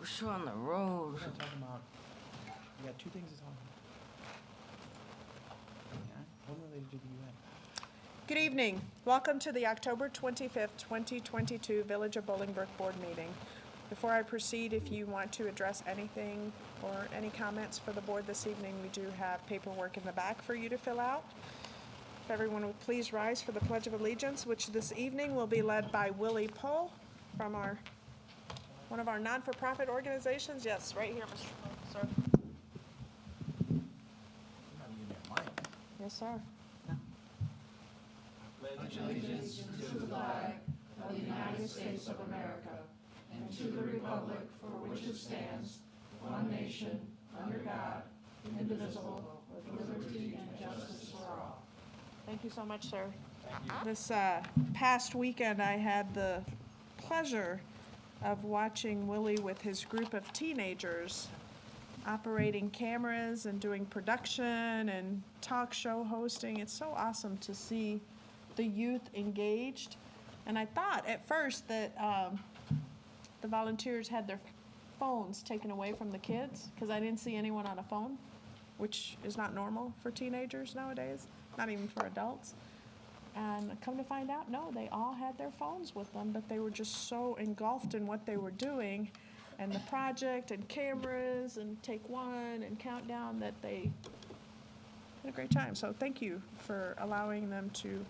show on the road. We're gonna talk about, we got two things to talk about. One related to the UN. Good evening. Welcome to the October 25th, 2022 Village of Bolingbrook Board meeting. Before I proceed, if you want to address anything or any comments for the board this evening, we do have paperwork in the back for you to fill out. If everyone would please rise for the Pledge of Allegiance, which this evening will be led by Willie Pohl from one of our non-for-profit organizations. Yes, right here, Mr. Pohl, sir. Yes, sir. Pledge allegiance to the flag of the United States of America and to the republic for which it stands, one nation, under God, indivisible, with liberty and justice for all. Thank you so much, sir. This past weekend, I had the pleasure of watching Willie with his group of teenagers operating cameras and doing production and talk show hosting. It's so awesome to see the youth engaged. And I thought at first that the volunteers had their phones taken away from the kids because I didn't see anyone on a phone, which is not normal for teenagers nowadays, not even for adults. And come to find out, no, they all had their phones with them, but they were just so engulfed in what they were doing and the project and cameras and take one and countdown that they had a great time. So thank you for allowing them to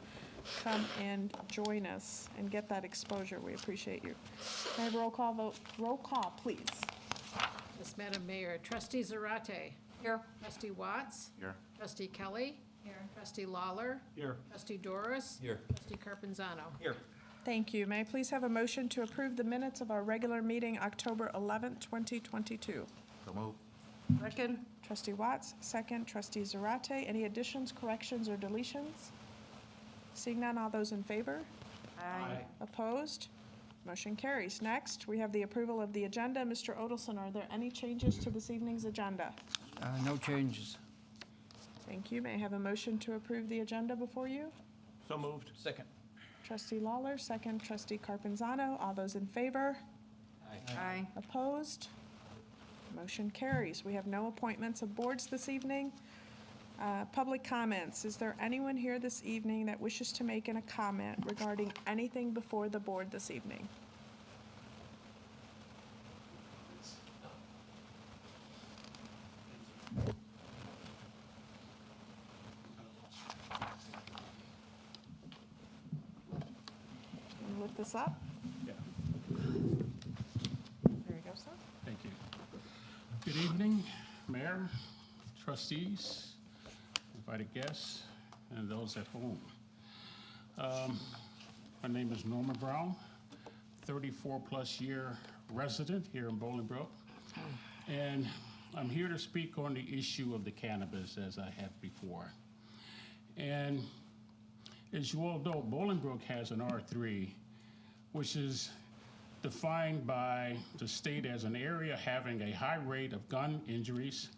come and join us and get that exposure. We appreciate you. Can I have a roll call vote? Roll call, please. Yes, Madam Mayor. Trustee Zarate. Here. Trustee Watts. Here. Trustee Kelly. Here. Trustee Lawler. Here. Trustee Doris. Here. Trustee Carpenzano. Here. Thank you. May I please have a motion to approve the minutes of our regular meeting, October 11th, 2022? So move. Second. Trustee Watts, second. Trustee Zarate. Any additions, corrections, or deletions? Seeing none, all those in favor? Aye. Opposed? Motion carries. Next, we have the approval of the agenda. Mr. Odelson, are there any changes to this evening's agenda? No changes. Thank you. May I have a motion to approve the agenda before you? So moved. Second. Trustee Lawler, second. Trustee Carpenzano. All those in favor? Aye. Opposed? Motion carries. We have no appointments of boards this evening. Public comments. Is there anyone here this evening that wishes to make a comment regarding anything before the board this evening? Can you lift this up? Yeah, There you go, sir. thank you. Good evening, Mayor, trustees, invited guests, and those at home. My name is Norman Brown, 34-plus year resident here in Bolingbrook. And I'm here to speak on the issue of the cannabis as I have before. And as you all know, Bolingbrook has an R3, which is defined by the state as an area having a high rate of gun injuries,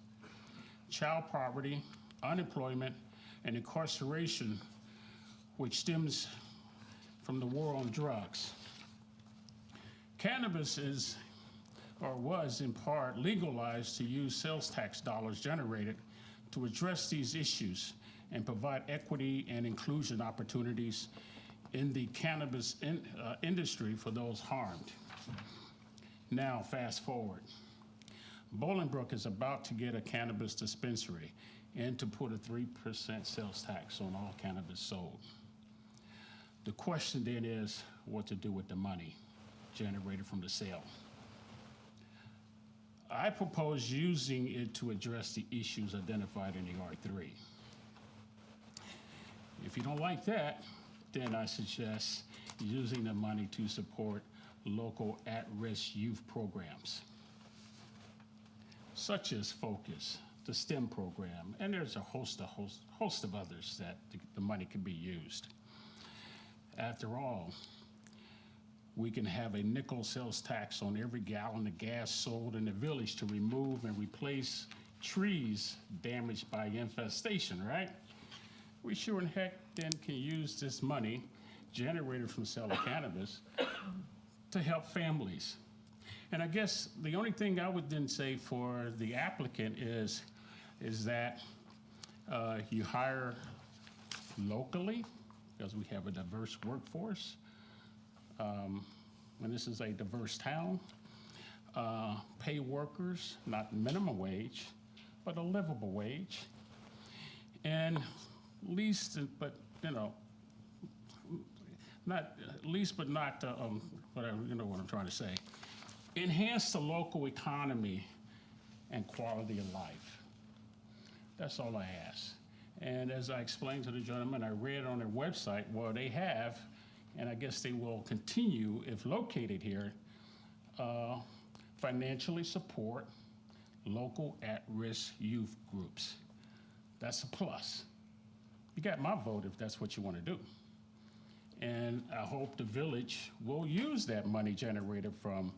child poverty, unemployment, and incarceration, which stems from the war on drugs. Cannabis is, or was in part, legalized to use sales tax dollars generated to address these issues and provide equity and inclusion opportunities in the cannabis industry for those harmed. Now, fast forward. Bolingbrook is about to get a cannabis dispensary and to put a 3% sales tax on all cannabis sold. The question then is what to do with the money generated from the sale. I propose using it to address the issues identified in the R3. If you don't like that, then I suggest using the money to support local at-risk youth programs, such as Focus, the STEM program, and there's a host of others that the money can be used. After all, we can have a nickel sales tax on every gallon of gas sold in the village to remove and replace trees damaged by infestation, right? We sure in heck then can use this money generated from selling cannabis to help families And I guess the only thing I would then say for the applicant is that you hire locally, because we have a diverse workforce, and this is a diverse town. Pay workers, not minimum wage, but a livable wage. And least, but, you know, not least, but not, whatever, you know what I'm trying to say. Enhance the local economy and quality of life. That's all I ask. And as I explained to the gentleman, I read on their website, well, they have, and I guess they will continue, if located here, financially support local at-risk youth groups. That's a plus. You got my vote if that's what you want to do. And I hope the village will use that money generated from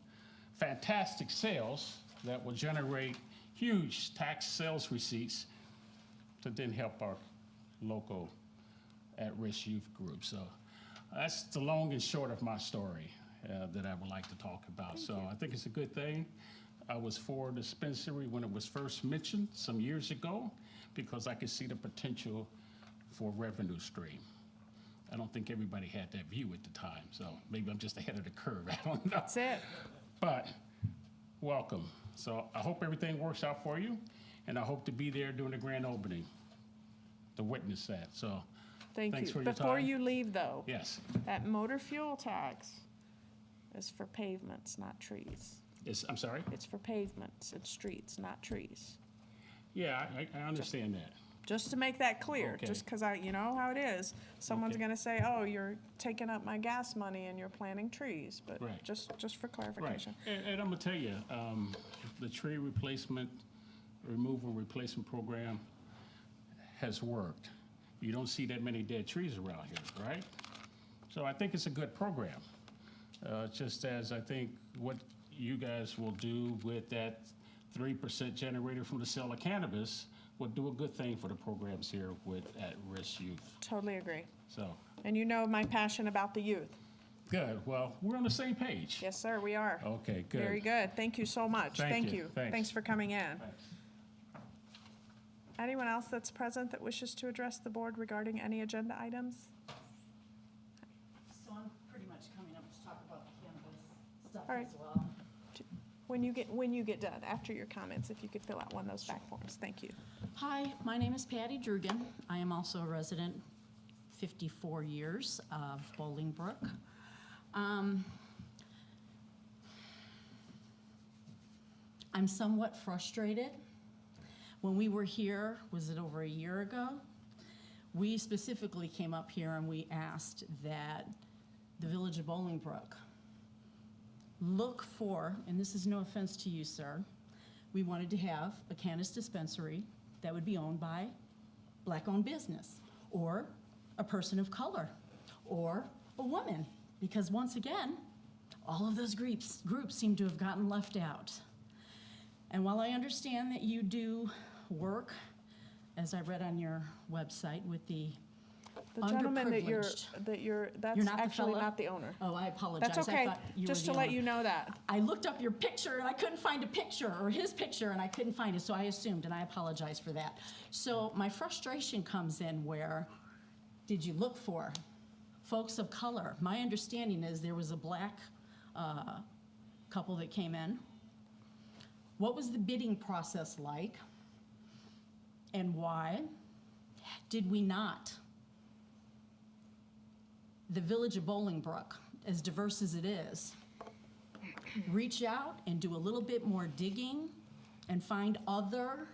fantastic sales that will generate huge tax sales receipts to then help our local at-risk youth group. So that's the long and short of my story that I would like to talk about. So I think it's a good thing. I was for the dispensary when it was first mentioned some years ago because I could see the potential for revenue stream. I don't think everybody had that view at the time, so maybe I'm just ahead of the curve. I don't know. That's it. But welcome. So I hope everything works out for you, and I hope to be there during the grand opening to witness that. So Thank thanks you. for your Before time. you leave, though, Yes, that motor fuel tax is for pavements, not trees. I'm sorry? It's for pavements and streets, not trees. Yeah, I understand that. Just to make that clear, Okay. just because you know how it is. Someone's Okay. going to say, oh, you're taking up my gas money and you're planting trees, but Right. just for Right. clarification. And I'm gonna tell you, the tree removal replacement program has worked. You don't see that many dead trees around here, right? So I think it's a good program. Just as I think what you guys will do with that 3% generated from the sale of cannabis will do a good thing for the programs here with at-risk youth. Totally agree. So, And you know my passion about the youth. good. Well, we're on the same page. Yes, sir, we are. Okay, good. Very good. Thank you so much. Thank you. Thanks. Thanks for coming in. Thanks. Anyone else that's present that wishes to address the board regarding any agenda items? So I'm pretty much coming up to talk about the cannabis stuff All right. as well. When you get done, after your comments, if you could fill out one of those back forms. Thank you. Hi, my name is Patty Drugan. I am also a resident, 54 years, of Bolingbrook. I'm somewhat frustrated. When we were here, was it over a year ago? We specifically came up here and we asked that the Village of Bolingbrook look for, and this is no offense to you, sir, we wanted to have a cannabis dispensary that would be owned by black-owned business, or a person of color, or a woman, because once again, all of those groups seem to have gotten left out. And while I understand that you do work, as I read on your website, with the The gentleman that's You're that's not the actually fellow? not the owner. Oh, I apologize. That's I okay, thought you were just to the let owner. you know that. I looked up your picture and I couldn't find a picture, or his picture, and I couldn't find it, so I assumed, and I apologize for that. So my frustration comes in where, did you look for folks of color? My understanding is there was a black couple that came in. What was the bidding process like? And why did we not? The Village of Bolingbrook, as diverse as it is, reach out and do a little bit more digging and find other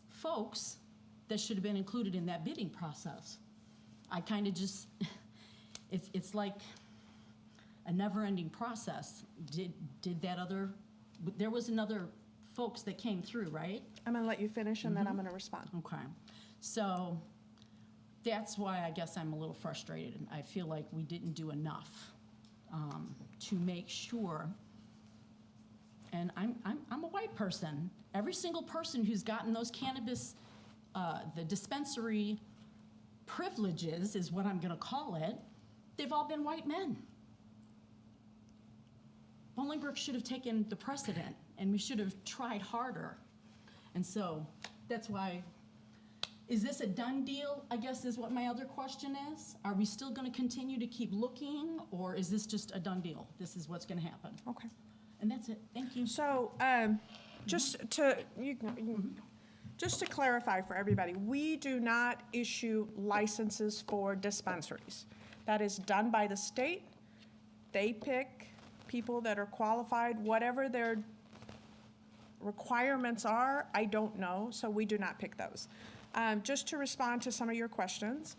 folks that should have been included in that bidding process. I kind of just, it's like a never-ending process. Did that other, there was another folks that came through, right? I'm gonna let you finish and then I'm gonna respond. Okay. So that's why I guess I'm a little frustrated. And I feel like we didn't do enough to make sure. And I'm a white person. Every single person who's gotten those cannabis, the dispensary privileges is what I'm going to call it, they've all been white men. Bolingbrook should have taken the precedent, and we should have tried harder. And so that's why, is this a done deal, I guess is what my other question is? Are we still gonna continue to keep looking, or is this just a done deal? This is what's gonna happen? Okay. And that's it, thank you. So, just to just to clarify for everybody, we do not issue licenses for dispensaries. That is done by the state. They pick people that are qualified, whatever their requirements are, I don't know, so we do not pick those. Just to respond to some of your questions,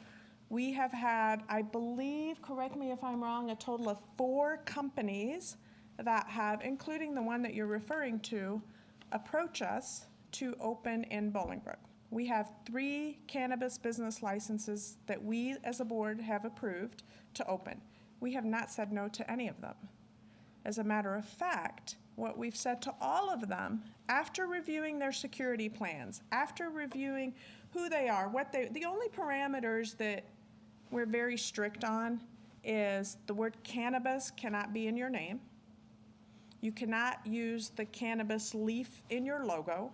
we have had, I believe, correct me if I'm wrong, a total of 4 companies that have, including the one that you're referring to, approach us to open in Bolingbrook. We have 3 cannabis business licenses that we as a board have approved to open. We have not said no to any of them. As a matter of fact, what we've said to all of them, after reviewing their security plans, after reviewing who they are, the only parameters that we're very strict on is the word cannabis cannot be in your name. You cannot use the cannabis leaf in your logo,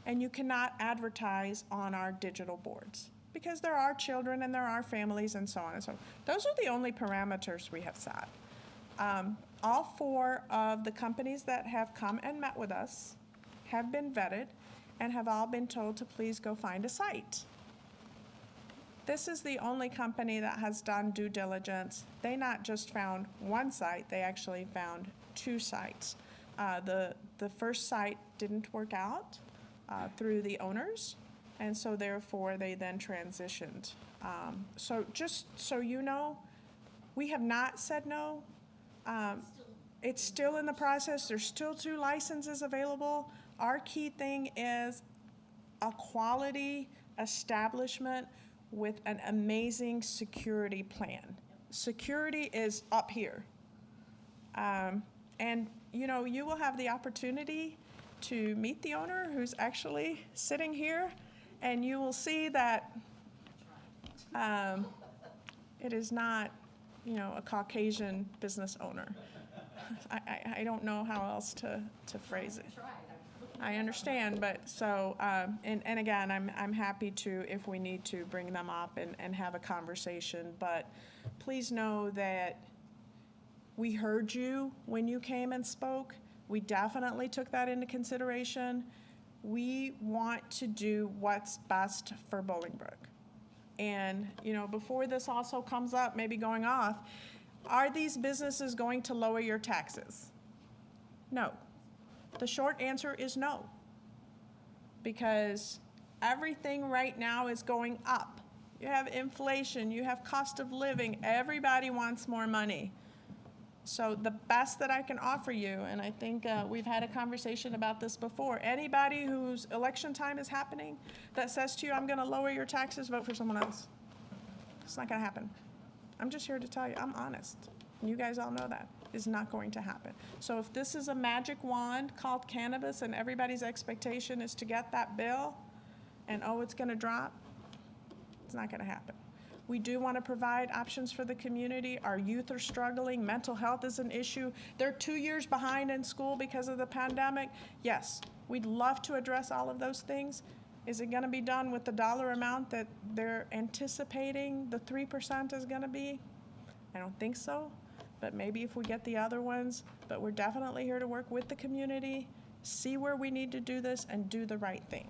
and you cannot advertise on our digital boards because there are children and there are families and so on and so on. Those are the only parameters we have set. All 4 of the companies that have come and met with us have been vetted and have all been told to please go find a site. This is the only company that has done due diligence. They not just found one site, they actually found 2 sites. The first site didn't work out through the owners, and so therefore they then transitioned. So just so you know, we have not said no. It's still in the process. There's still 2 licenses available. Our key thing is a quality establishment with an amazing security plan. Security is up here. And you know, you will have the opportunity to meet the owner who's actually sitting here, and you will see that it is not, you know, a Caucasian business owner. I don't know how else to phrase it. I understand, but so, and again, I'm happy to, if we need to, bring them up and have a conversation, but please know that we heard you when you came and spoke. We definitely took that into consideration. We want to do what's best for Bolingbrook. And, you know, before this also comes up, maybe going off, are these businesses going to lower your taxes? No. The short answer is no. Because everything right now is going up. You have inflation, you have cost of living, everybody wants more money. So the best that I can offer you, and I think we've had a conversation about this before, anybody whose election time is happening that says to you, I'm gonna lower your taxes, vote for someone else. It's not gonna happen. I'm just here to tell you, I'm honest. You guys all know that. It's not going to happen. So if this is a magic wand called cannabis and everybody's expectation is to get that bill and oh, it's gonna drop, it's not gonna happen. We do want to provide options for the community. Our youth are struggling. Mental health is an issue. They're 2 years behind in school because of the pandemic. Yes, we'd love to address all of those things. Is it going to be done with the dollar amount that they're anticipating the 3% is going to be? I don't think so, but maybe if we get the other ones. But we're definitely here to work with the community, see where we need to do this, and do the right thing.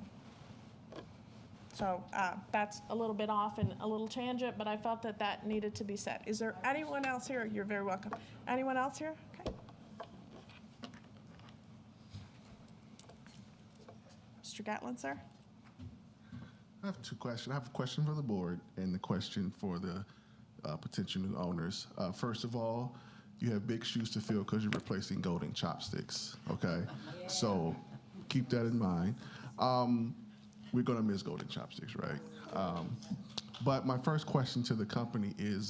So that's a little bit off and a little tangent, but I felt that that needed to be said. Is there anyone else here? You're very welcome. Anyone else here? Okay. Mr. Gatlin, sir? I have 2 questions. I have a question for the board and the question for the potential new owners. First of all, you have big shoes to fill because you're replacing golden chopsticks, okay? Yeah. So keep that in mind. We're going to miss golden chopsticks, right? But my first question to the company is,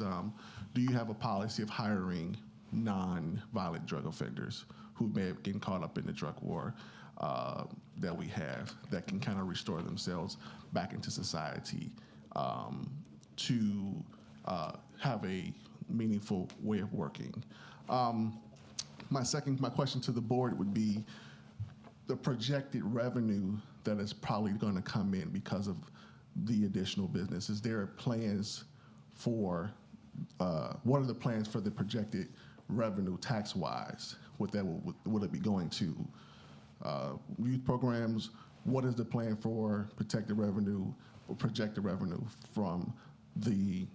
do you have a policy of hiring non-violent drug offenders who may have gotten caught up in the drug war that we have that can kind of restore themselves back into society to have a meaningful way of working? My question to the board would be the projected revenue that is probably going to come in because of the additional business. Is there plans for, what are the plans for the projected revenue tax-wise? Would it be going to youth programs? What is the plan for protected revenue or projected revenue from the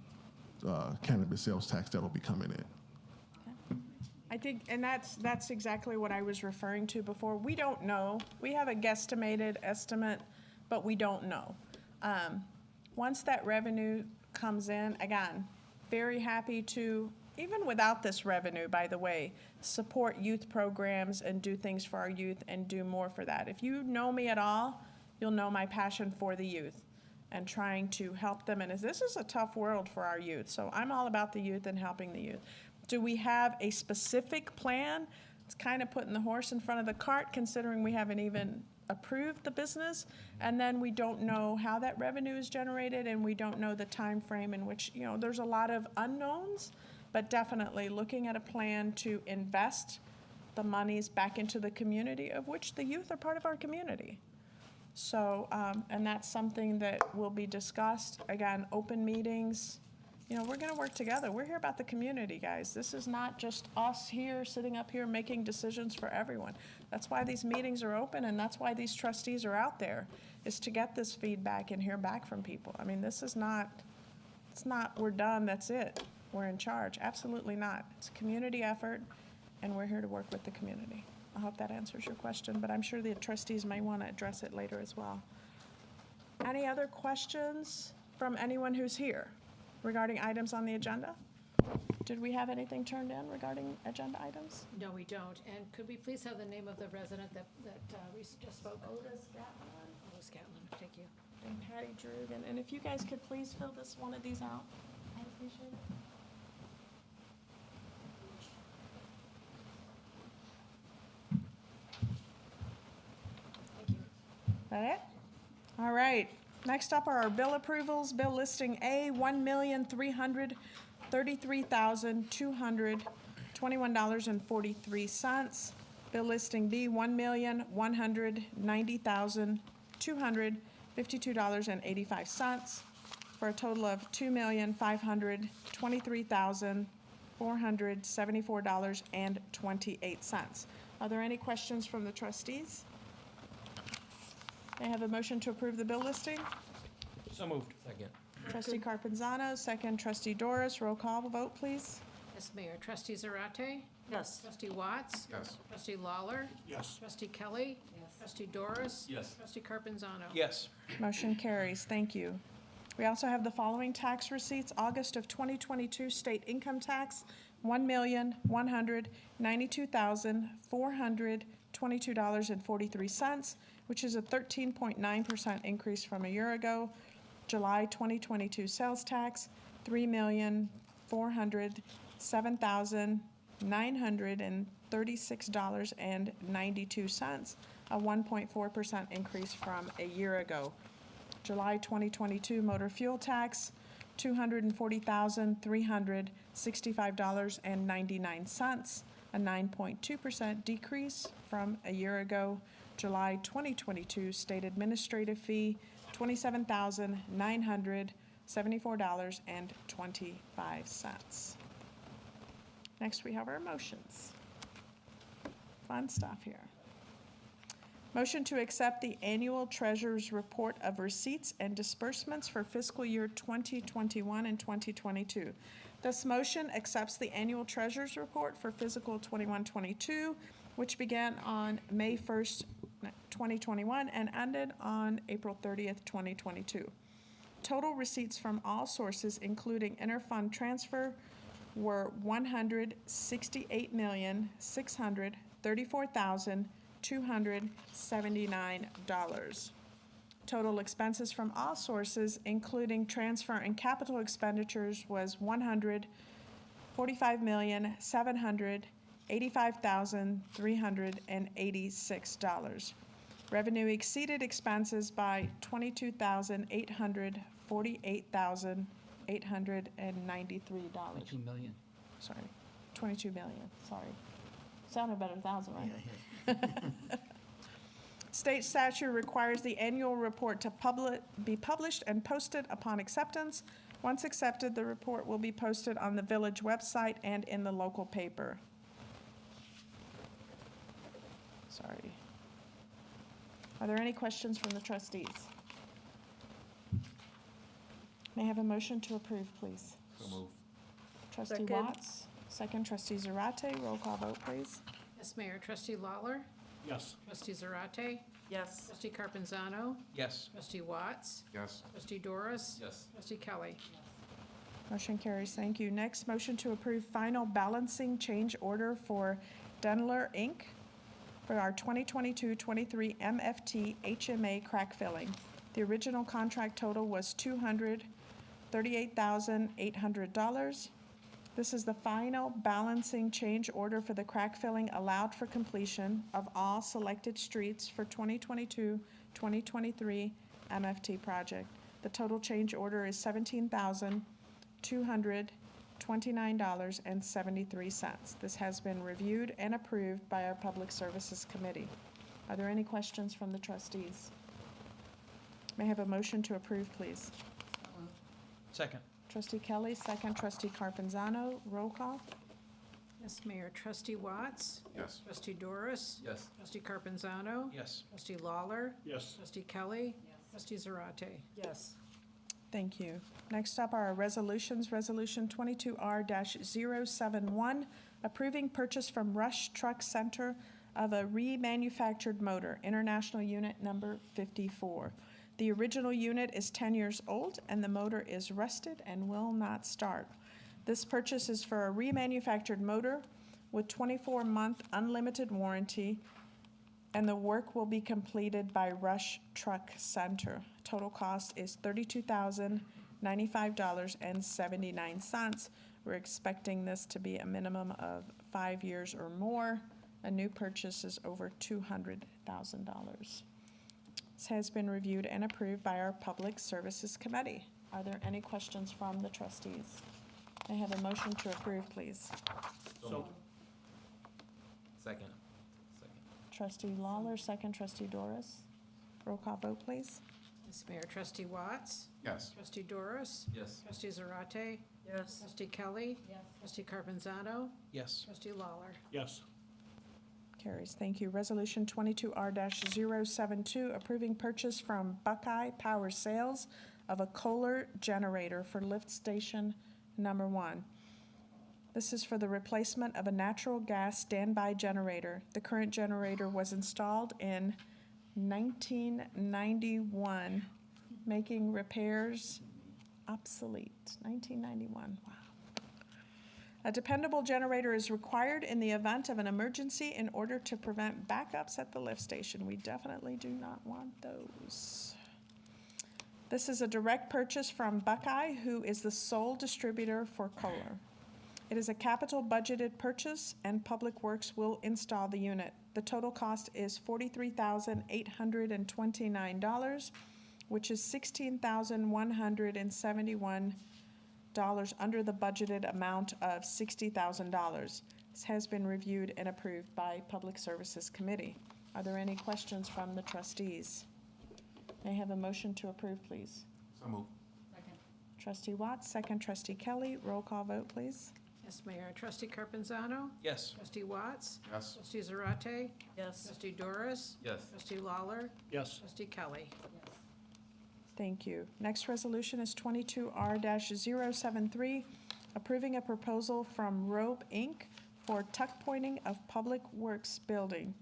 cannabis sales tax that will be coming in? I think, and that's exactly what I was referring to before. We don't know. We have a guesstimated estimate, but we don't know. Once that revenue comes in, again, very happy to, even without this revenue, by the way, support youth programs and do things for our youth and do more for that. If you know me at all, you'll know my passion for the youth and trying to help them. And this is a tough world for our youth, so I'm all about the youth and helping the youth. Do we have a specific plan? It's kind of putting the horse in front of the cart, considering we haven't even approved the business, and then we don't know how that revenue is generated, and we don't know the time frame in which, there's a lot of unknowns, but definitely looking at a plan to invest the monies back into the community, of which the youth are part of our community. So, and that's something that will be discussed. Again, open meetings. We're going to work together. We're here about the community, guys. This is not just us here, sitting up here, making decisions for everyone. That's why these meetings are open, and that's why these trustees are out there, is to get this feedback and hear back from people. I mean, this is not, we're done, that's it. We're in charge. Absolutely not. It's a community effort, and we're here to work with the community. I hope that answers your question, but I'm sure the trustees may want to address it later as well. Any other questions from anyone who's here regarding items on the agenda? Did we have anything turned in regarding agenda items? No, we don't. And could we please have the name of the resident that Reese just spoke? Otis Gatlin Otis Gatlin, thank you. and Patty Drugan. And if you guys could please fill one of these out, I'd appreciate it. Thank you. That it? All right. Next up are our bill approvals. Bill listing A, $1,333,221.43. Bill listing B, $1,190,252.85, for a total of $2,523,474.28. Are there any questions from the trustees? May I have a motion to approve the bill listing? So moved. Second. Trustee Carpenzano, second trustee Doris. Roll call vote, please. Yes, Mayor. Trustee Zarate? Yes. Trustee Watts? Yes. Trustee Lawler? Yes. Trustee Kelly? Yes. Trustee Doris? Yes. Trustee Carpenzano? Yes. Motion carries. Thank you. We also have the following tax receipts. August of 2022 state income tax, $1,192,422.43, which is a 13.9% increase from a year ago. July 2022 sales tax, $3,407,936.92, a 1.4% increase from a year ago. July 2022 motor fuel tax, $240,365.99, a 9.2% decrease from a year ago. July 2022 state administrative fee, $27,974.25. Next, we have our motions. Fun stuff here. Motion to accept the annual treasurer's report of receipts and disbursements for fiscal year 2021 and 2022. This motion accepts the annual treasurer's report for fiscal 21-22, which began on May 1st, 2021 and ended on April 30th, 2022. Total receipts from all sources, including interfund transfer, were $168,634,279. Total expenses from all sources, including transfer and capital expenditures, was $145,785,386. Revenue exceeded expenses by $22,848,893. 2 million. Sorry, 22 million, sorry. Sounded better, 1,000, right? State statute requires the annual report to be published and posted upon acceptance. Once accepted, the report will be posted on the village website and in the local paper. Sorry. Are there any questions from the trustees? May I have a motion to approve, please? So moved. Trustee Second. Watts, second trustee Zarate, roll call vote, please. Yes, Mayor. Trustee Lawler? Yes. Trustee Zarate? Yes. Trustee Carpenzano? Yes. Trustee Watts? Yes. Trustee Doris? Yes. Trustee Kelly? Motion carries, thank you. Next, motion to approve final balancing change order for Dunler, Inc. for our 2022-23 MFT HMA crack filling. The original contract total was $238,800. This is the final balancing change order for the crack filling allowed for completion of all selected streets for 2022-2023 MFT project. The total change order is $17,229.73. This has been reviewed and approved by our Public Services Committee. Are there any questions from the trustees? May I have a motion to approve, please? Second. Trustee Kelly, second trustee Carpenzano, roll call. Yes, Mayor. Trustee Watts? Yes. Trustee Doris? Yes. Trustee Carpenzano? Yes. Trustee Lawler? Yes. Trustee Kelly? Trustee Zarate? Yes. Thank you. Next up are our resolutions. Resolution 22R-071, approving purchase from Rush Truck Center of a remanufactured motor, International Unit Number 54. The original unit is 10 years old, and the motor is rusted and will not start. This purchase is for a remanufactured motor with 24-month unlimited warranty, and the work will be completed by Rush Truck Center. Total cost is $32,095.79. We're expecting this to be a minimum of 5 years or more. A new purchase is over $200,000. This has been reviewed and approved by our Public Services Committee. Are there any questions from the trustees? I have a motion to approve, please. So, Second. Trustee Lawler, second trustee Doris. Roll call vote, please. Yes, Mayor. Trustee Watts? Yes. Trustee Doris? Yes. Trustee Zarate? Yes. Trustee Kelly? Trustee Carpenzano? Yes. Trustee Lawler? yes. Carries. Thank you. Resolution 22R-072, approving purchase from Buckeye Power Sales of a Kohler generator for lift station number 1. This is for the replacement of a natural gas standby generator. The current generator was installed in 1991, making repairs obsolete. 1991, wow. A dependable generator is required in the event of an emergency in order to prevent backups at the lift station. We definitely do not want those. This is a direct purchase from Buckeye, who is the sole distributor for Kohler. It is a capital budgeted purchase, and Public Works will install the unit. The total cost is $43,829, which is $16,171 under the budgeted amount of $60,000. This has been reviewed and approved by Public Services Committee. Are there any questions from the trustees? May I have a motion to approve, please? So moved. Trustee Watts, second trustee Kelly. Roll call vote, please. Yes, Mayor. Trustee Carpenzano? Yes. Trustee Watts? Yes. Trustee Zarate? Yes. Trustee Doris? Yes. Trustee Lawler? Yes. Trustee Kelly? Thank you. Next resolution is 22R-073, approving a proposal from Rope, Inc. for tuck pointing of Public Works building.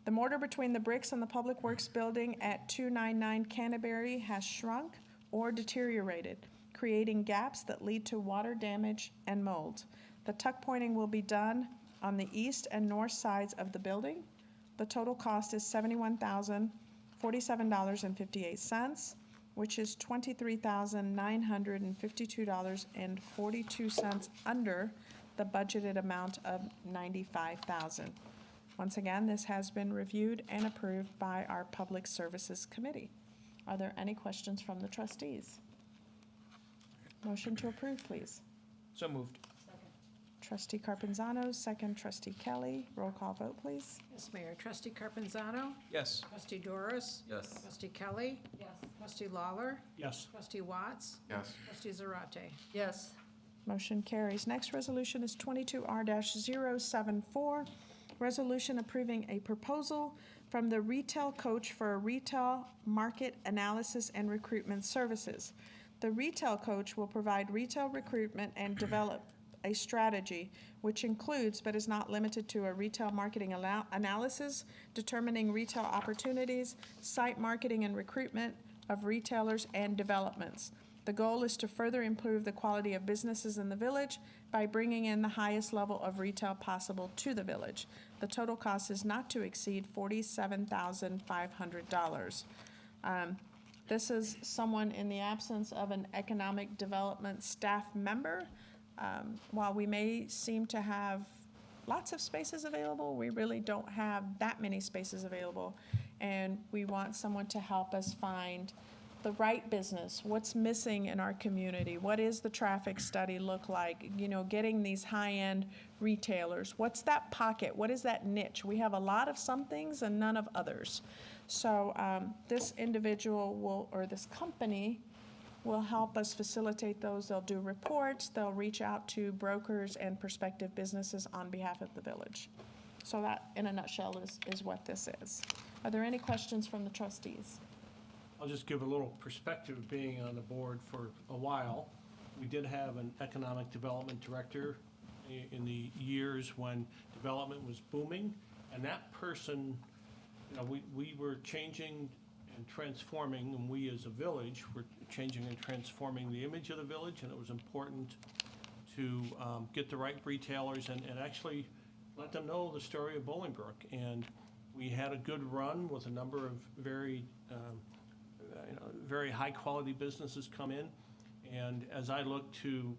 The mortar between the bricks and the Public Works building at 299 Canterbury has shrunk or deteriorated, creating gaps that lead to water damage and mold. The tuck pointing will be done on the east and north sides of the building. The total cost is $71,047.58, which is $23,952.42 under the budgeted amount of $95,000. Once again, this has been reviewed and approved by our Public Services Committee. Are there any questions from the trustees? Motion to approve, please. So moved. Trustee Carpenzano, second trustee Kelly. Roll call vote, please. Yes, Mayor. Trustee Carpenzano? Yes. Trustee Doris? Yes. Trustee Kelly? Yes. Trustee Lawler? Yes. Trustee Watts? Yes. Trustee Zarate? Yes. Motion carries. Next resolution is 22R-074, resolution approving a proposal from the Retail Coach for a retail market analysis and recruitment services. The Retail Coach will provide retail recruitment and develop a strategy which includes but is not limited to a retail marketing analysis, determining retail opportunities, site marketing and recruitment of retailers and developments. The goal is to further improve the quality of businesses in the village by bringing in the highest level of retail possible to the village. The total cost is not to exceed $47,500. This is someone in the absence of an economic development staff member. While we may seem to have lots of spaces available, we really don't have that many spaces available. And we want someone to help us find the right business, what's missing in our community, what is the traffic study look like, you know, getting these high-end retailers, what's that pocket, what is that niche? We have a lot of some things and none of others. So this individual will, or this company, will help us facilitate those. They'll do reports, they'll reach out to brokers and prospective businesses on behalf of the village. So that, in a nutshell, is what this is. Are there any questions from the trustees? I'll just give a little perspective, being on the board for a while. We did have an economic development director in the years when development was booming, and that person, you know, we were changing and transforming, and we as a village were changing and transforming the image of the village, and it was important to get the right retailers and actually let them know the story of Bolingbrook. And we had a good run with a number of very very high-quality businesses come in. And as I look to,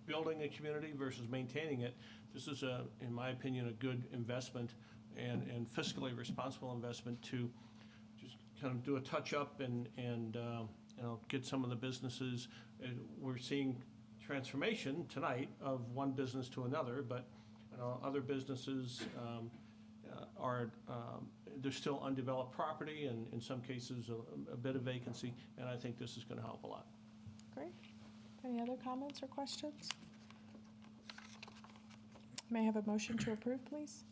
building a community versus maintaining it, this is, in my opinion, a good investment and fiscally responsible investment to just kind of do a touch-up and get some of the businesses. We're seeing transformation tonight of one business to another, but other businesses are there's still undeveloped property and in some cases a bit of vacancy, and I think this is going to help a lot. Great. Any other comments or questions? May I have a motion to approve, please?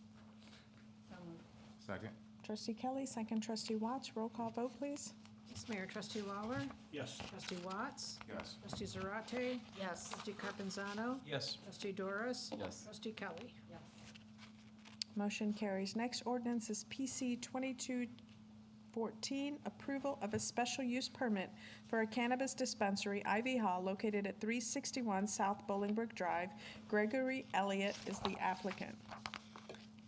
Second. Trustee Kelly, second trustee Watts. Roll call vote, please. Yes, Mayor. Trustee Lawler? Yes. Trustee Watts? Yes. Trustee Zarate? Yes. Trustee Carpenzano? Yes. Trustee Doris? Yes. Trustee Kelly? Yes. Motion carries. Next ordinance is PC 2214, approval of a special use permit for a cannabis dispensary, Ivy Hall, located at 361 South Bolingbrook Drive. Gregory Elliott is the applicant.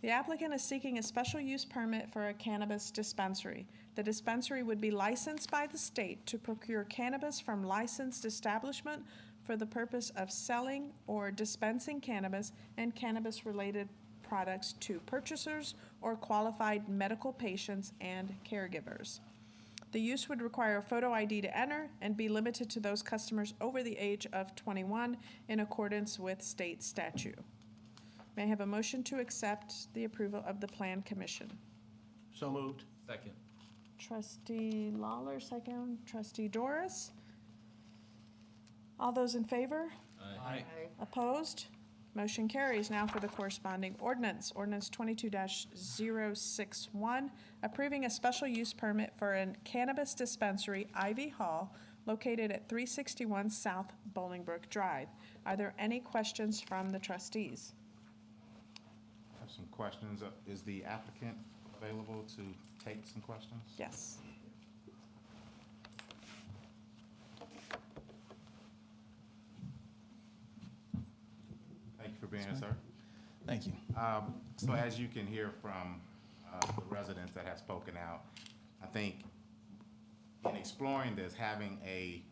The applicant is seeking a special use permit for a cannabis dispensary. The dispensary would be licensed by the state to procure cannabis from licensed establishment for the purpose of selling or dispensing cannabis and cannabis-related products to purchasers or qualified medical patients and caregivers. The use would require a photo ID to enter and be limited to those customers over the age of 21 in accordance with state statute. May I have a motion to accept the approval of the Plan Commission? So moved. Second. Trustee Lawler, second. Trustee Doris? All those in favor? Aye. Opposed? Motion carries. Now for the corresponding ordinance. Ordinance 22-061, approving a special use permit for a cannabis dispensary, Ivy Hall, located at 361 South Bolingbrook Drive. Are there any questions from the trustees? I have some questions. Is the applicant available to take some questions? Yes. Thank you for being here, sir. Thank you. So as you can hear from the residents that have spoken out, I think in exploring this, having a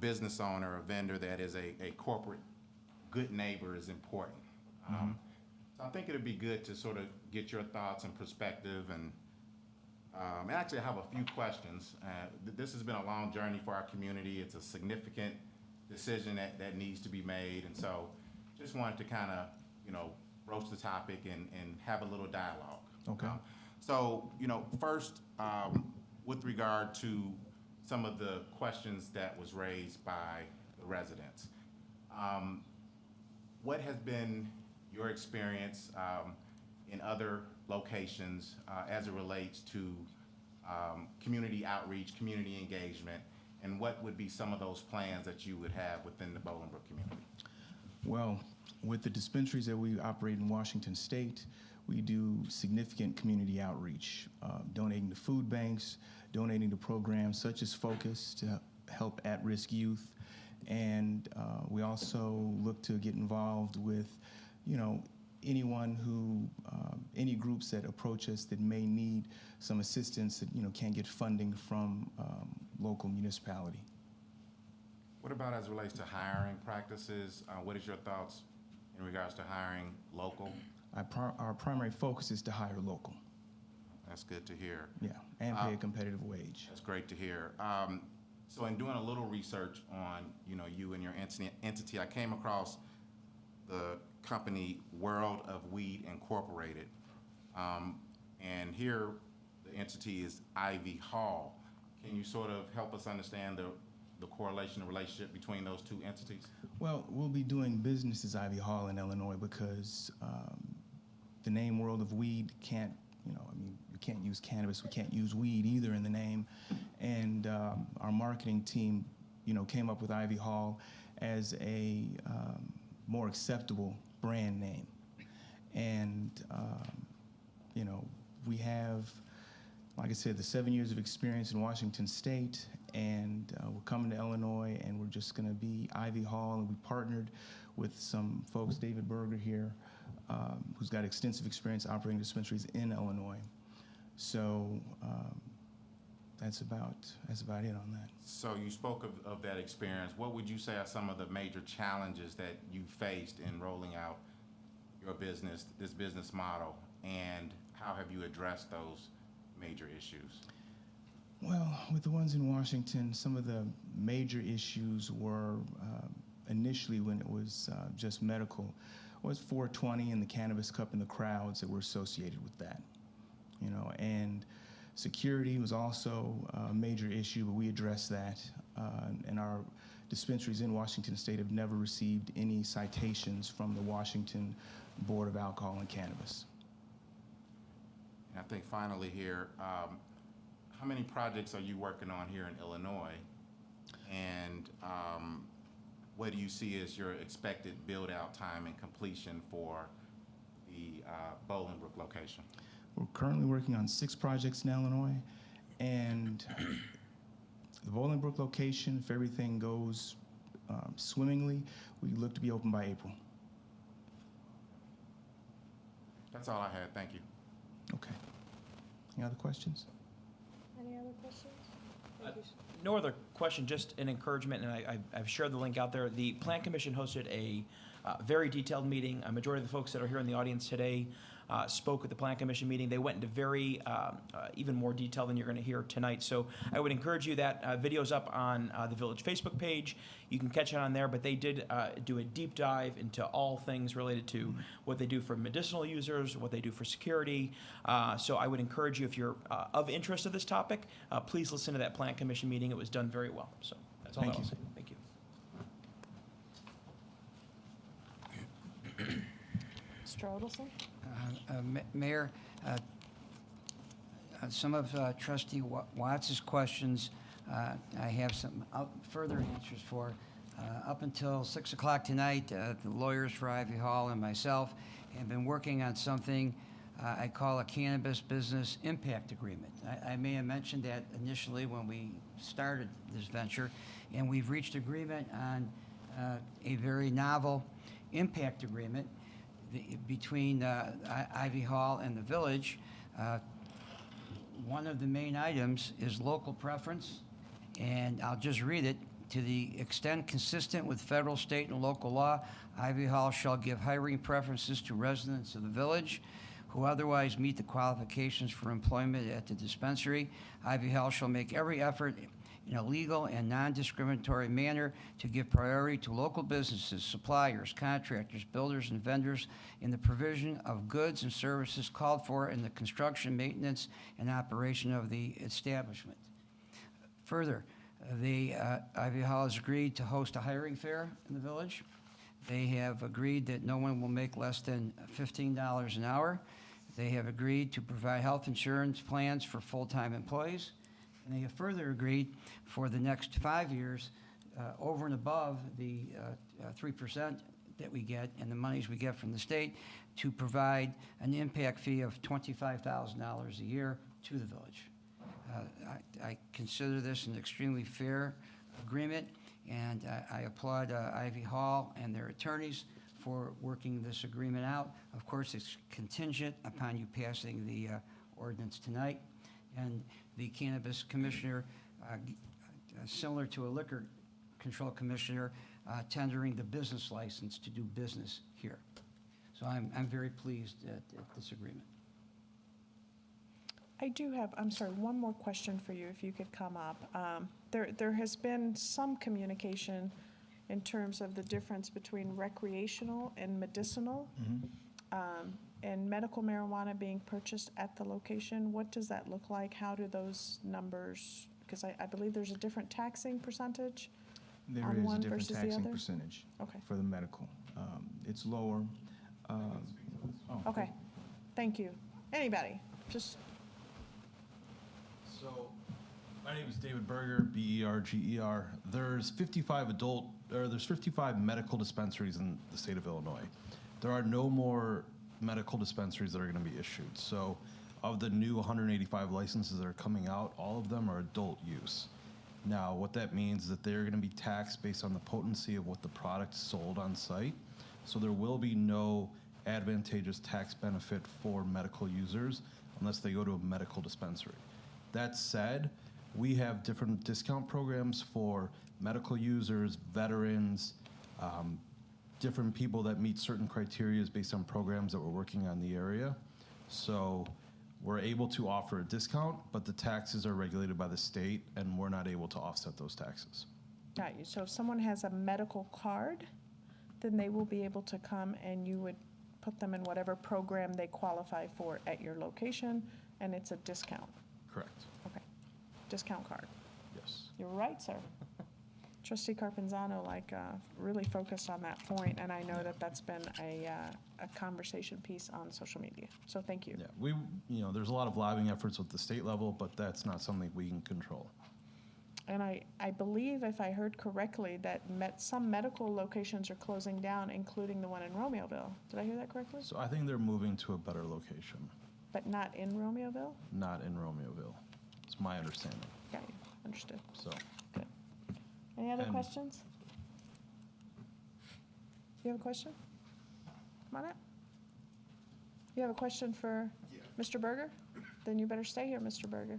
business owner, a vendor that is a corporate good neighbor is important. So I think it'd be good to sort of get your thoughts and perspective, and actually I have a few questions. This has been a long journey for our community. It's a significant decision that needs to be made, and so just wanted to kind of, broach the topic and have a little dialogue. Okay. So, first, with regard to some of the questions that was raised by the residents, what has been your experience in other locations as it relates to community outreach, community engagement, and what would be some of those plans that you would have within the Bolingbrook community? Well, with the dispensaries that we operate in Washington State, we do significant community outreach, donating to food banks, donating to programs such as Focus to help at-risk youth, and we also look to get involved with, anyone who, any groups that approach us that may need some assistance that, can't get funding from local municipality. What about as it relates to hiring practices? What is your thoughts in regards to hiring local? Our primary focus is to hire local. That's good to hear. Yeah, and pay a competitive wage. That's great to hear. So in doing a little research on, you and your entity, I came across the company World of Weed Incorporated. And here the entity is Ivy Hall. Can you sort of help us understand the correlation and relationship between those two entities? Well, we'll be doing business as Ivy Hall in Illinois because the name World of Weed can't, we can't use cannabis, we can't use weed either in the name. And our marketing team, came up with Ivy Hall as a more acceptable brand name. And, we have, like I said, the 7 years of experience in Washington State, and we're coming to Illinois, and we're just going to be Ivy Hall, and we partnered with some folks, David Berger here, who's got extensive experience operating dispensaries in Illinois. So that's about it on that. So you spoke of that experience. What would you say are some of the major challenges that you faced in rolling out your business, this business model, and how have you addressed those major issues? Well, with the ones in Washington, some of the major issues were initially when it was just medical, was 420 and the cannabis cup and the crowds that were associated with that, and security was also a major issue, but we addressed that, and our dispensaries in Washington State have never received any citations from the Washington Board of Alcohol and Cannabis. And I think finally here, how many projects are you working on here in Illinois? And what do you see as your expected build-out time and completion for the Bolingbrook location? We're currently working on 6 projects in Illinois, and the Bolingbrook location, if everything goes swimmingly, we look to be open by April. That's all I had. Thank you. Okay. Any other questions? Any other questions? Thank you. No other question, just an encouragement, and I've shared the link out there. The Plan Commission hosted a very detailed meeting. A majority of the folks that are here in the audience today spoke at the Plan Commission meeting. They went into very, even more detail than you're going to hear tonight. So I would encourage you, that video's up on the Village Facebook page. You can catch it on there, but they did do a deep dive into all things related to what they do for medicinal users, what they do for security. So I would encourage you, if you're of interest to this topic, please listen to that Plan Commission meeting. It was done very well. So that's all I'll say. Thank you. Mr. Odelson? Mayor, some of Trustee Watts' questions I have some further answers for. Up until 6 o'clock tonight, the lawyers for Ivy Hall and myself have been working on something I call a cannabis business impact agreement. I may have mentioned that initially when we started this venture, and we've reached agreement on a very novel impact agreement between Ivy Hall and the village. One of the main items is local preference, and I'll just read it. To the extent consistent with federal, state, and local law, Ivy Hall shall give hiring preferences to residents of the village who otherwise meet the qualifications for employment at the dispensary. Ivy Hall shall make every effort in a legal and non-discriminatory manner to give priority to local businesses, suppliers, contractors, builders, and vendors in the provision of goods and services called for in the construction, maintenance, and operation of the establishment. Further, the Ivy Hall has agreed to host a hiring fair in the village. They have agreed that no one will make less than $15 an hour. They have agreed to provide health insurance plans for full-time employees. And they have further agreed for the next 5 years, over and above the 3% that we get and the monies we get from the state, to provide an impact fee of $25,000 a year to the village. I consider this an extremely fair agreement, and I applaud Ivy Hall and their attorneys for working this agreement out. Of course, it's contingent upon you passing the ordinance tonight. And the cannabis commissioner, similar to a liquor control commissioner, tendering the business license to do business here. So I'm very pleased at this agreement. I do have, I'm sorry, one more question for you, if you could come up. There has been some communication in terms of the difference between recreational and medicinal, and medical marijuana being purchased at the location. What does that look like? How do those numbers, because I believe there's a different taxing percentage There on is a one different versus the taxing other? percentage Okay. for the medical. It's lower. Okay, thank you. Anybody, just, So, my name is David Berger, B-E-R-G-E-R. There's 55 medical dispensaries in the state of Illinois. There are no more medical dispensaries that are going to be issued. So, of the new 185 licenses that are coming out, all of them are adult use. Now, what that means is that they're going to be taxed based on the potency of what the product sold on site. So there will be no advantageous tax benefit for medical users unless they go to a medical dispensary. That said, we have different discount programs for medical users, veterans, different people that meet certain criteria based on programs that we're working on in the area. So we're able to offer a discount, but the taxes are regulated by the state, and we're not able to offset those taxes. got you. So if someone has a medical card, then they will be able to come and you would put them in whatever program they qualify for at your location, and it's a discount. Correct. Okay, discount card. Yes. You're right, sir. Trustee Carpenzano, really focused on that point, and I know that that's been a conversation piece on social media. So thank you. Yeah, there's a lot of lobbying efforts at the state level, but that's not something we can control. And I believe, if I heard correctly, that some medical locations are closing down, including the one in Romeoville. Did I hear that correctly? So I think they're moving to a better location, But not in Romeoville? not in Romeoville. It's my understanding, Got you, understood. so. Good. Any other And- questions? You have a question? Come on up. You have a question for Mr. Berger? Then you better stay here, Mr. Berger.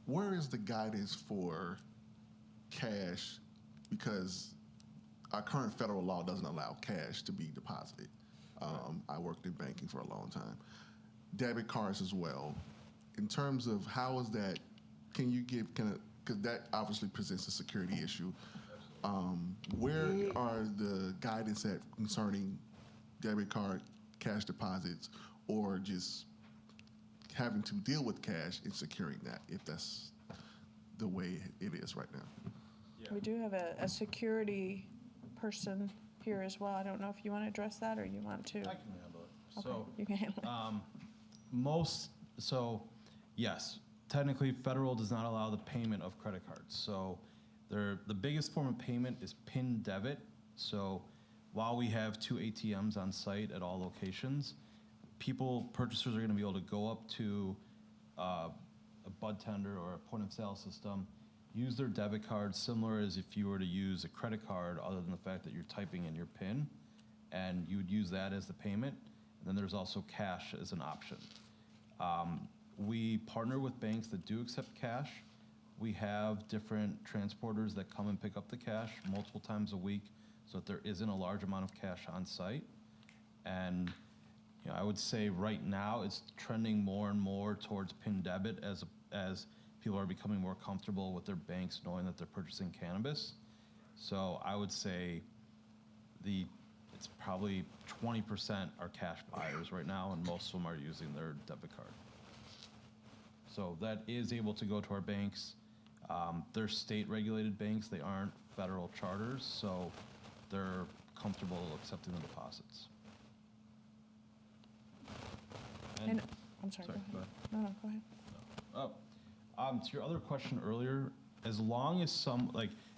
Where is the guidance for cash? Because our current federal law doesn't allow cash to be deposited. I worked in banking for a long time. Debit cards as well. In terms of how is that, can you give, because that obviously presents a security issue. Where are the guidance at concerning debit card cash deposits, or just having to deal with cash and securing that, if that's the way it is right now? We do have a security person here as well. I don't know if you want to address that or you want to. I can handle it. Okay, So, you can handle it. Yes, technically, federal does not allow the payment of credit cards. So the biggest form of payment is PIN debit. So while we have 2 ATMs on site at all locations, purchasers are going to be able to go up to a bud tender or a point of sale system, use their debit card similar as if you were to use a credit card, other than the fact that you're typing in your PIN, and you would use that as the payment. And then there's also cash as an option. We partner with banks that do accept cash. We have different transporters that come and pick up the cash multiple times a week, so that there isn't a large amount of cash on site. And I would say right now it's trending more and more towards PIN debit as people are becoming more comfortable with their banks knowing that they're purchasing cannabis. So I would say it's probably 20% are cash buyers right now, and most of them are using their debit card. So that is able to go to our banks. They're state-regulated banks. They aren't federal charters, so they're comfortable accepting the deposits. And, I'm sorry, go Sorry, ahead. go ahead. No, go ahead. To your other question earlier, as long as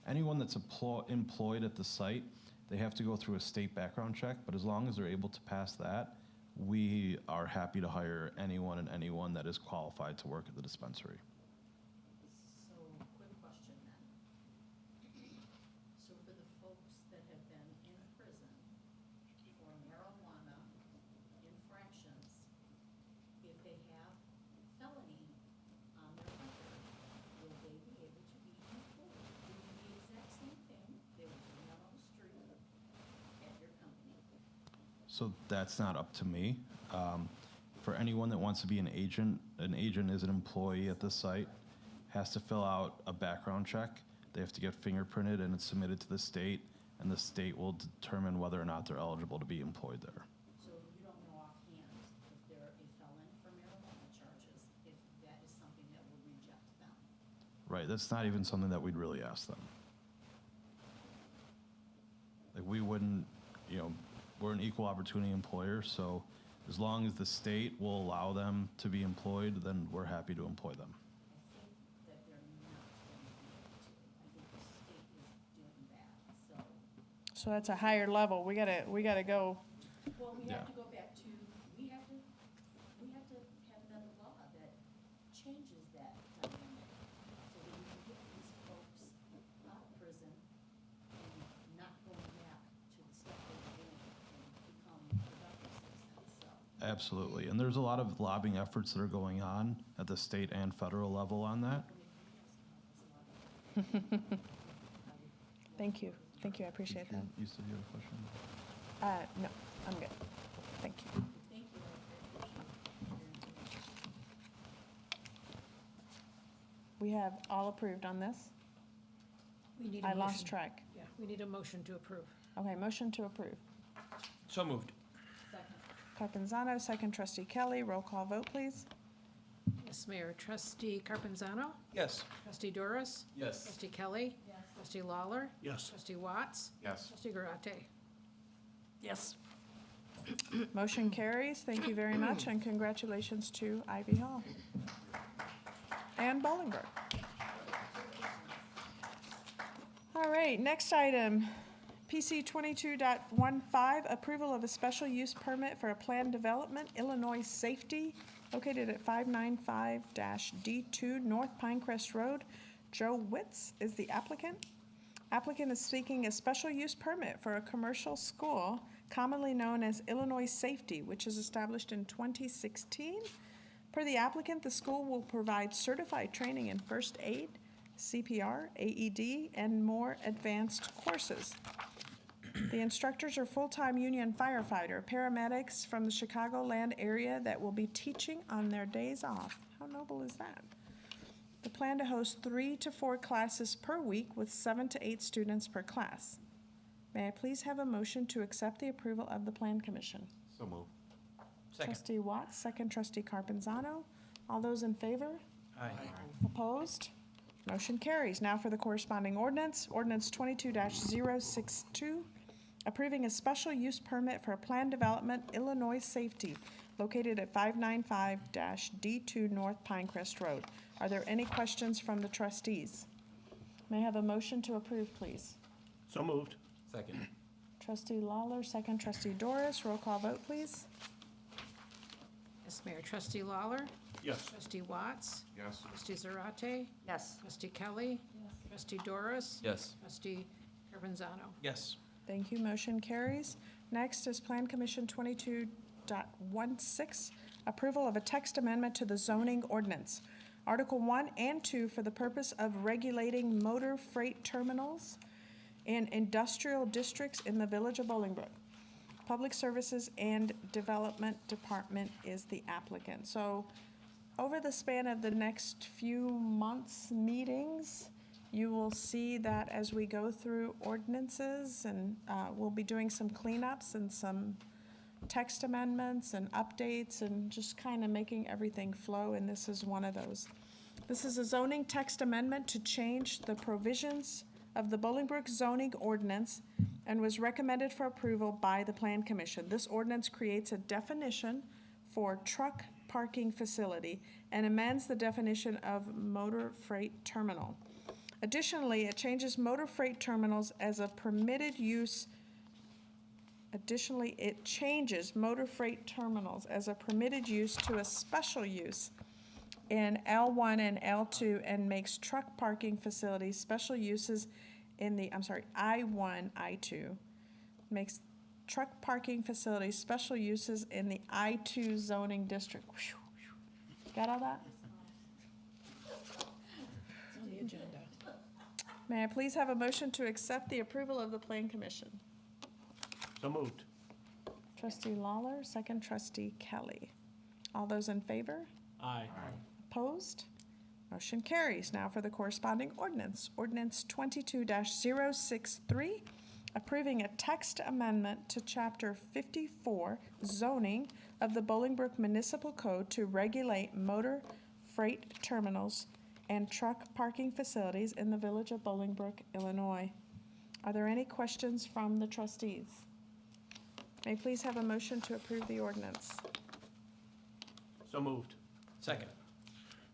anyone that's employed at the site, they have to go through a state background check, but as long as they're able to pass that, we are happy to hire anyone that is qualified to work at the dispensary. So, quick question then. So for the folks that have been in prison for marijuana infractions, if they have felony on their record, will they be able to be employed doing the exact same thing they were doing out on the street at your company? So that's not up to me. For anyone that wants to be an agent is an employee at the site, has to fill out a background check. They have to get fingerprinted and it's submitted to the state, and the state will determine whether or not they're eligible to be employed there. So you don't know offhand if they're a felon for marijuana charges, if that is something that would reject them? Right, that's not even something that we'd really ask them. Like, we wouldn't, we're an equal opportunity employer, so as long as the state will allow them to be employed, then we're happy to employ them. I think that they're not going to be able to. I think the state is doing that, so. So that's a higher level. We gotta go. Well, we Yeah. have to go back to, we have to have another law that changes that dynamic, so that we can get these folks out of prison and not going back to the stuff they were doing and become productive citizens, so. Absolutely, and there's a lot of lobbying efforts that are going on at the state and federal level on that. Thank you. Thank you. I appreciate that. You said you had a question? No, I'm good. Thank you. Thank you, I appreciate your information. We have all approved on this? We need a I motion. lost track. Yeah, we need a motion to approve. Okay, motion to approve. So moved. Carpenzano, second trustee Kelly. Roll call vote, please. Yes, Mayor. Trustee Carpenzano? Yes. Trustee Doris? Yes. Trustee Kelly? Yes. Trustee Lawler? Yes. Trustee Watts? Yes. Trustee Garate? Yes. Motion carries. Thank you very much, and congratulations to Ivy Hall and Bolingbrook. All right, next item, PC 22.15, approval of a special use permit for a planned development, Illinois Safety, located at 595-D2 North Pinecrest Road. Joe Witz is the applicant. Applicant is seeking a special use permit for a commercial school commonly known as Illinois Safety, which is established in 2016. Per the applicant, the school will provide certified training in first aid, CPR, AED, and more advanced courses. The instructors are full-time union firefighter, paramedics from the Chicagoland area that will be teaching on their days off. How noble is that? The plan to host 3 to 4 classes per week with 7 to 8 students per class. May I please have a motion to accept the approval of the Plan Commission? So move. Second. Trustee Watts, second trustee Carpenzano. All those in favor? Aye. Opposed? Motion carries. Now for the corresponding ordinance. Ordinance 22-062, approving a special use permit for a planned development, Illinois Safety, located at 595-D2 North Pinecrest Road. Are there any questions from the trustees? May I have a motion to approve, please? So moved. Second. Trustee Lawler, second trustee Doris. Roll call vote, please. Yes, Mayor. Trustee Lawler? Yes. Trustee Watts? Yes. Trustee Zarate? Yes. Trustee Kelly? Yes. Trustee Doris? Yes. Trustee Carpenzano? Yes. Thank you. Motion carries. Next is Plan Commission 22.16, approval of a text amendment to the zoning ordinance. Article 1 and 2 for the purpose of regulating motor freight terminals in industrial districts in the village of Bolingbrook. Public Services and Development Department is the applicant. So over the span of the next few months' meetings, you will see that as we go through ordinances, and we'll be doing some cleanups and some text amendments and updates and just kind of making everything flow, and this is one of those. This is a zoning text amendment to change the provisions of the Bolingbrook zoning ordinance and was recommended for approval by the Plan Commission. This ordinance creates a definition for truck parking facility and amends the definition of motor freight terminal. Additionally, it changes motor freight terminals as a permitted use. Additionally, it changes motor freight terminals as a permitted use to a special use in L1 and L2 and makes truck parking facilities special uses in the, I1, I2. Makes truck parking facilities special uses in the I2 zoning district. Got all that? It's on the agenda. May I please have a motion to accept the approval of the Plan Commission? So moved. Trustee Lawler, second trustee Kelly. All those in favor? Aye. Opposed? Motion carries. Now for the corresponding ordinance. Ordinance 22-063, approving a text amendment to Chapter 54 zoning of the Bolingbrook Municipal Code to regulate motor freight terminals and truck parking facilities in the village of Bolingbrook, Illinois. Are there any questions from the trustees? May I please have a motion to approve the ordinance? So moved. Second.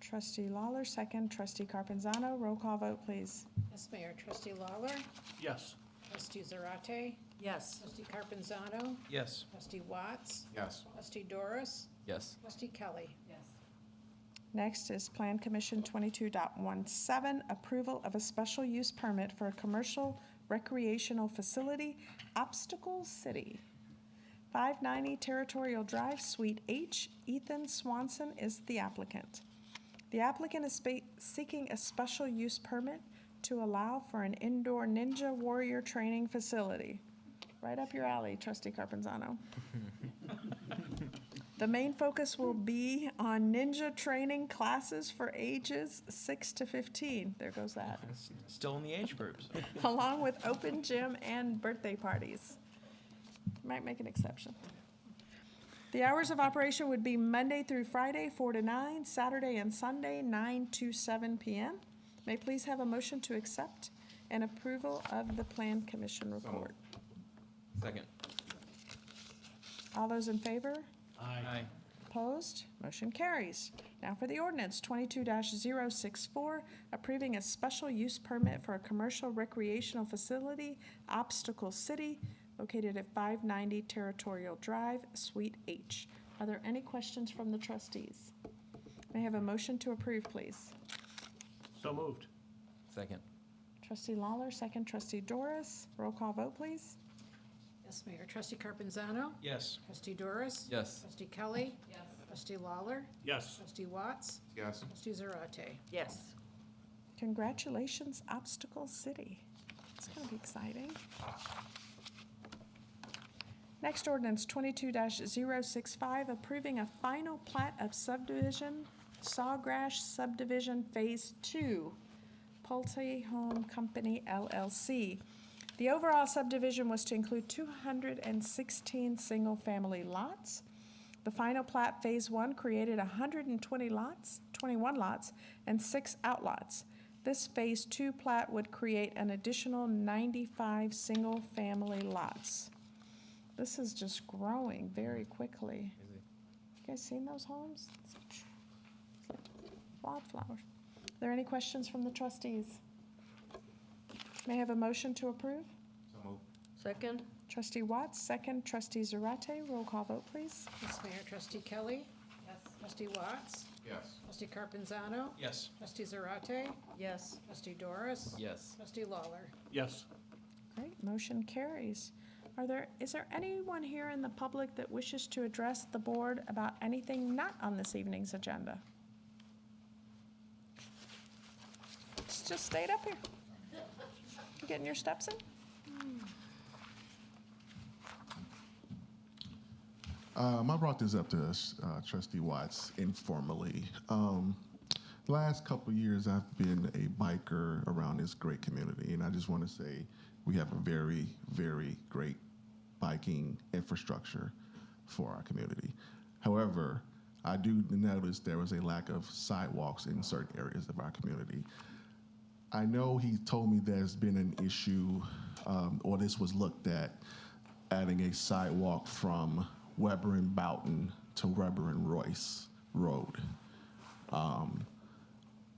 Trustee Lawler, second. Trustee Carpenzano, roll call vote, please. Yes, Mayor. Trustee Lawler, Yes. trustee Zarate, Yes. trustee Carpenzano, Yes. trustee Watts, Yes. trustee Doris, Yes. trustee Kelly. Yes. Next is Plan Commission 22.17, approval of a special use permit for a commercial recreational facility, Obstacle City. 590 Territorial Drive, Suite H. Ethan Swanson is the applicant. The applicant is seeking a special use permit to allow for an indoor ninja warrior training facility. Right up your alley, Trustee Carpenzano. The main focus will be on ninja training classes for ages 6 to 15. There goes that. Still in the age groups. Along with open gym and birthday parties. Might make an exception. The hours of operation would be Monday through Friday, 4 to 9, Saturday and Sunday, 9 to 7 p.m. May I please have a motion to accept and approval of the Plan Commission report? Second. All those in favor? Aye. Opposed? Motion carries. Now for the ordinance 22-064, approving a special use permit for a commercial recreational facility, Obstacle City, located at 590 Territorial Drive, Suite H. Are there any questions from the trustees? May I have a motion to approve, please? So moved. Second. Trustee Lawler, second. Trustee Doris, roll call vote, please. Yes, Mayor. Trustee Carpenzano, Yes. trustee Doris, Yes. trustee Kelly, trustee Lawler, Yes. trustee Watts, Yes. trustee Zarate. Yes. Congratulations, Obstacle City. It's going to be exciting. Next ordinance, 22-065, approving a final plat of subdivision, Sawgrass Subdivision Phase 2, Pulte Home Company LLC. The overall subdivision was to include 216 single-family lots. The final plat, Phase 1, created 21 lots, and 6 outlots. This Phase 2 plat would create an additional 95 single-family lots. This is just growing very quickly. You guys seen those homes? It's like wildflowers. Are there any questions from the trustees? May I have a motion to approve? So moved. Second? Trustee Watts, second. Trustee Zarate, roll call vote, please. Yes, Mayor. Trustee Kelly, Yes. trustee Watts, Yes. trustee Carpenzano, Yes. trustee Zarate, Yes. trustee Doris, Yes. trustee Lawler. Yes. Great, motion carries. Is there anyone here in the public that wishes to address the board about anything not on this evening's agenda? Just stayed up here. You getting your steps in? I brought this up to Trustee Watts informally. The last couple of years, I've been a biker around this great community, and I just want to say we have a very, very great biking infrastructure for our community. However, I do notice there was a lack of sidewalks in certain areas of our community. I know he told me there's been an issue, or this was looked at, adding a sidewalk from Weber and Boughton to Weber and Royce Road.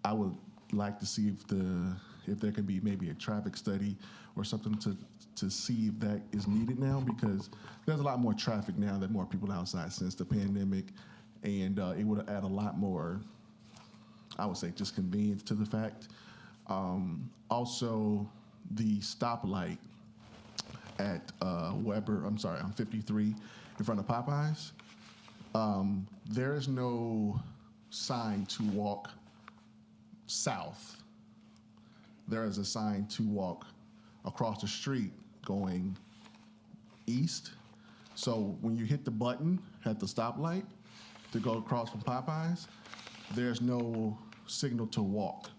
I would like to see if there could be maybe a traffic study or something to see if that is needed now, because there's a lot more traffic now, there are more people outside since the pandemic, and it would add a lot more, I would say, just convenience to the fact. Also, the stoplight at on 53 in front of Popeyes, there is no sign to walk south. There is a sign to walk across the street going east. So when you hit the button at the stoplight to go across from Popeyes, there's no signal to walk.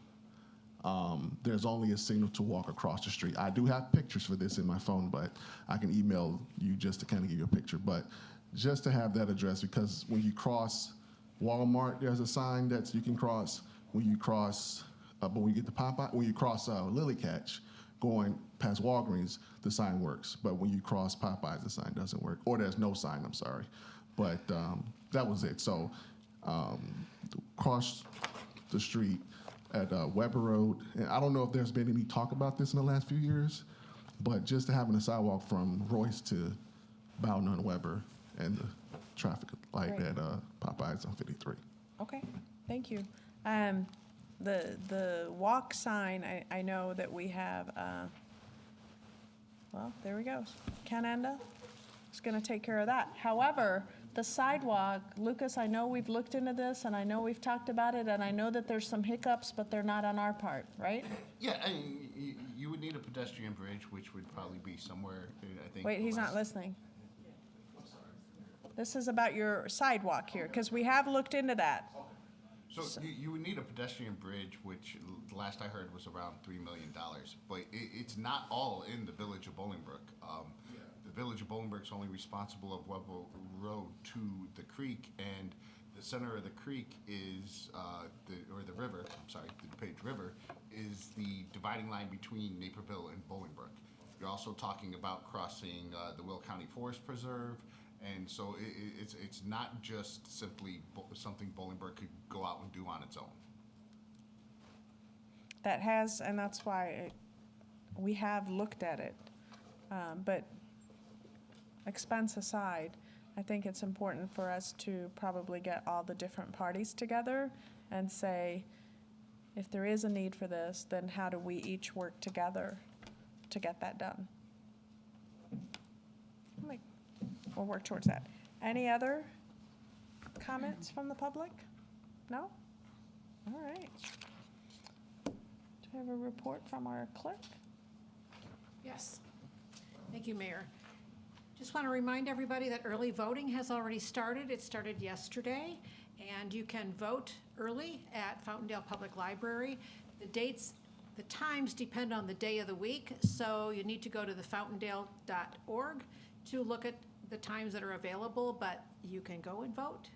There's only a signal to walk across the street. I do have pictures for this in my phone, but I can email you just to kind of give you a picture. But just to have that addressed, because when you cross Walmart, there's a sign that you can cross. When you cross, but when you get to Popeye, when you cross Lilycatch, going past Walgreens, the sign works. But when you cross Popeyes, the sign doesn't work, or there's no sign. I'm sorry, but that was it. So cross the street at Weber Road, and I don't know if there's been any talk about this in the last few years, but just having a sidewalk from Royce to Bowden and Weber, and the traffic light Great. at Popeyes on 53. Okay, thank you. The walk sign, I know that we have, well, there we go. Cananda is going to take care of that. However, the sidewalk, Lucas, I know we've looked into this, and I know we've talked about it, and I know that there's some hiccups, but they're not on our part, right? Yeah, I mean, you would need a pedestrian bridge, which would probably be somewhere, I think. Wait, he's not listening. This is about your sidewalk here, because we have looked into that. So you would need a pedestrian bridge, which the last I heard was around $3 million. But it's not all in the village of Bolingbrook. The village of Bolingbrook is only responsible of Weber Road to the creek, and the center of the creek is, the river, I'm sorry, the DuPage River, is the dividing line between Naperville and Bolingbrook. You're also talking about crossing the Will County Forest Preserve, and so it's not just simply something Bolingbrook could go out and do on its own. That has, and that's why we have looked at it. But expense aside, I think it's important for us to probably get all the different parties together and say, if there is a need for this, then how do we each work together to get that done? We'll work towards that. Any other comments from the public? No? All right. Do we have a report from our clerk? Yes. Thank you, Mayor. Just want to remind everybody that early voting has already started. It started yesterday, and you can vote early at Fountaindale Public Library. The times depend on the day of the week, so you need to go to the fountaindale.org to look at the times that are available, but you can go and vote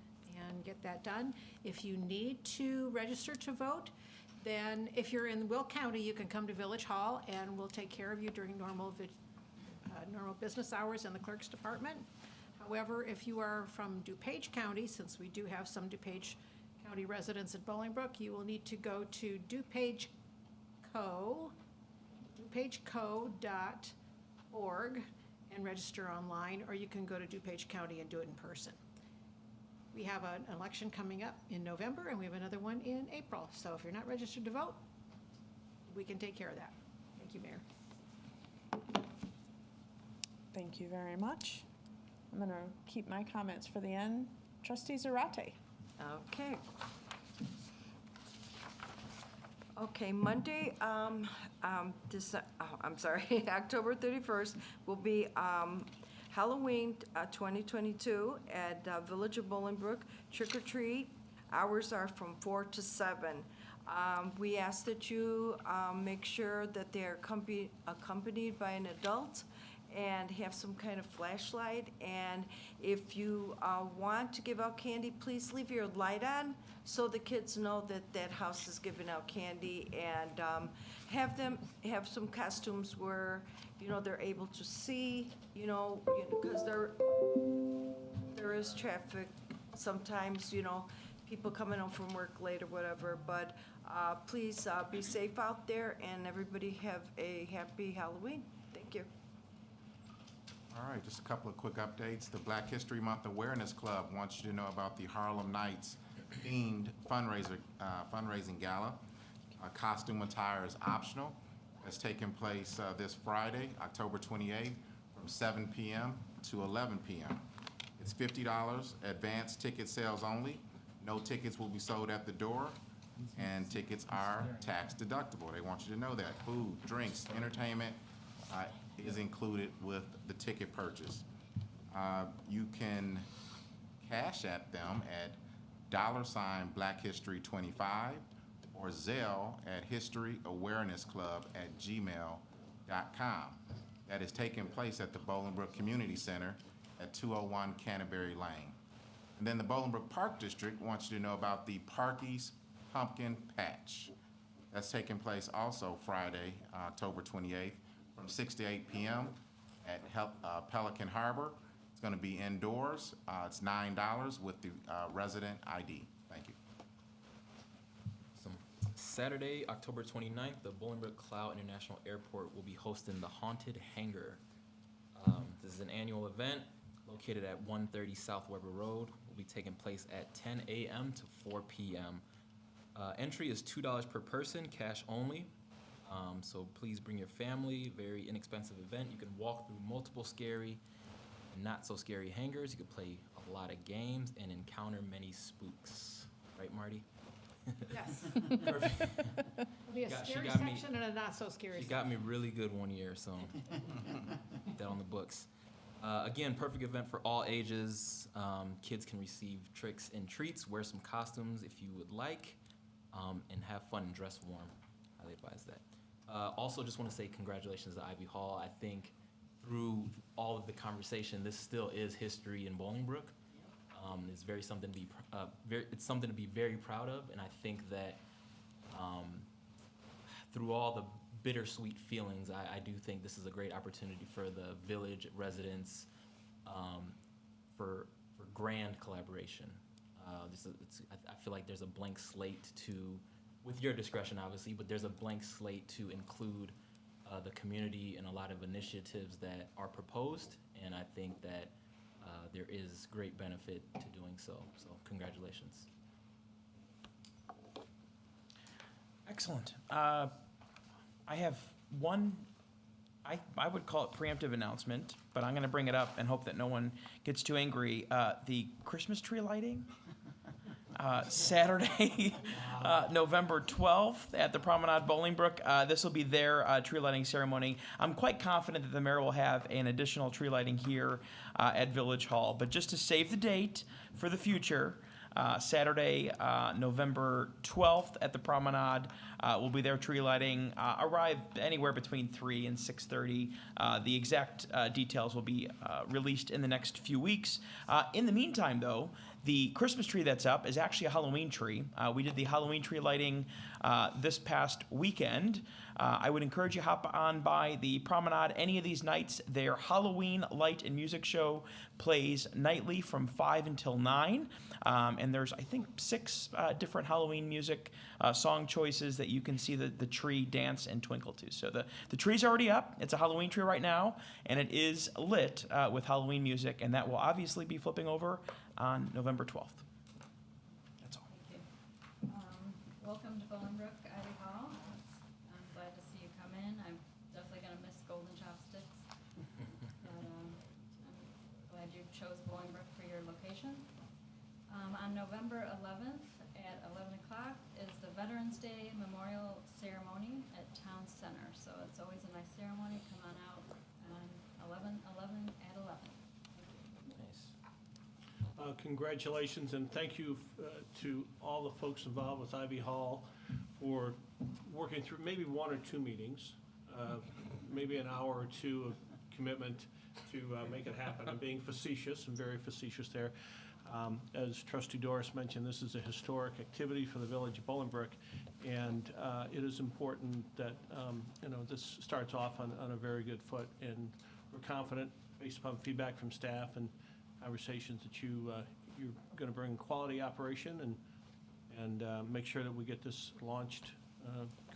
and get that done. If you need to register to vote, then if you're in Will County, you can come to Village Hall, and we'll take care of you during normal business hours in the clerk's department. However, if you are from DuPage County, since we do have some DuPage County residents at Bolingbrook, you will need to go to DuPageco.org and register online, or you can go to DuPage County and do it in person. We have an election coming up in November, and we have another one in April. So if you're not registered to vote, we can take care of that. Thank you, Mayor. Thank you very much. I'm going to keep my comments for the end. Trustee Zarate. Okay. Okay, Monday, October 31st will be Halloween 2022 at Village of Bolingbrook, trick or treat. Hours are from 4 to 7. We ask that you make sure that they're accompanied by an adult and have some kind of flashlight. And if you want to give out candy, please leave your light on so the kids know that that house is giving out candy, and have them have some costumes where, you know, they're able to see, because there is traffic sometimes, people coming home from work late or whatever, but please be safe out there, and everybody have a happy Halloween. Thank you. All right, just a couple of quick updates. The Black History Month Awareness Club wants you to know about the Harlem Nights themed fundraising gala. Costume attire is optional. It's taking place this Friday, October 28th, from 7 p.m. to 11 p.m. It's $50, advance ticket sales only. No tickets will be sold at the door, and tickets are tax deductible. They want you to know that. Food, drinks, entertainment is included with the ticket purchase. You can cash at them at $Black History 25 or Zelle at historyawarenessclub@gmail.com. That is taking place at the Bolingbrook Community Center at 201 Canterbury Lane. And then the Bolingbrook Park District wants you to know about the Parky's Pumpkin Patch. That's taking place also Friday, October 28th, from 6 to 8 p.m. at Pelican Harbor. It's going to be indoors. It's $9 with the resident ID. Thank you. Saturday, October 29th, the Bolingbrook Cloud International Airport will be hosting the Haunted Hangar. This is an annual event located at 130 South Weber Road. Will be taking place at 10 a.m. to 4 p.m. Entry is $2 per person, cash only. So please bring your family. Very inexpensive event. You can walk through multiple scary and not so scary hangars. You can play a lot of games and encounter many spooks. Right, Marty? Yes. Perfect. There'll be a She scary got me- section and a not so scary She section. got me really good one year, so get that on the books. Again, perfect event for all ages. Kids can receive tricks and treats, wear some costumes if you would like, and have fun and dress warm. Highly advise that. Also, just want to say congratulations to Ivy Hall. I think through all of the conversation, this still is history in Bolingbrook. It's very something to be it's something to be very proud of, and I think that through all the bittersweet feelings, I do think this is a great opportunity for the village residents for grand collaboration. I feel like there's a blank slate to, with your discretion obviously, but there's a blank slate to include the community in a lot of initiatives that are proposed, and I think that there is great benefit to doing so. So congratulations. Excellent. I have one, I would call it preemptive announcement, but I'm going to bring it up and hope that no one gets too angry. The Christmas tree lighting, Saturday, November 12th at the Promenade Bolingbrook. This will be their tree lighting ceremony. I'm quite confident that the mayor will have an additional tree lighting here at Village Hall. But just to save the date for the future, Saturday, November 12th at the Promenade will be their tree lighting. Arrive anywhere between 3 and 6:30. The exact details will be released in the next few weeks. In the meantime, though, the Christmas tree that's up is actually a Halloween tree. We did the Halloween tree lighting this past weekend. I would encourage you to hop on by the Promenade any of these nights. Their Halloween light and music show plays nightly from 5 until 9. And there's, I think, 6 different Halloween music song choices that you can see the tree dance and twinkle to. So the tree's already up. It's a Halloween tree right now, and it is lit with Halloween music, and that will obviously be flipping over on November 12th. That's all. Thank you. Welcome to Bolingbrook, Ivy Hall. I'm glad to see you come in. I'm definitely going to miss golden chopsticks. But I'm glad you chose Bolingbrook for your location. On November 11th at 11 o'clock is the Veterans Day Memorial Ceremony at Town Center. So it's always a nice ceremony. Come on out on 11 at 11. congratulations, and thank you to all the folks involved with Ivy Hall for working through maybe one or two meetings, maybe an hour or two of commitment to make it happen. I'm being facetious, and very facetious there. As Trustee Doris mentioned, this is a historic activity for the village of Bolingbrook, and it is important that this starts off on a very good foot, and we're confident, based upon feedback from staff and conversations, that you're going to bring quality operation and make sure that we get this launched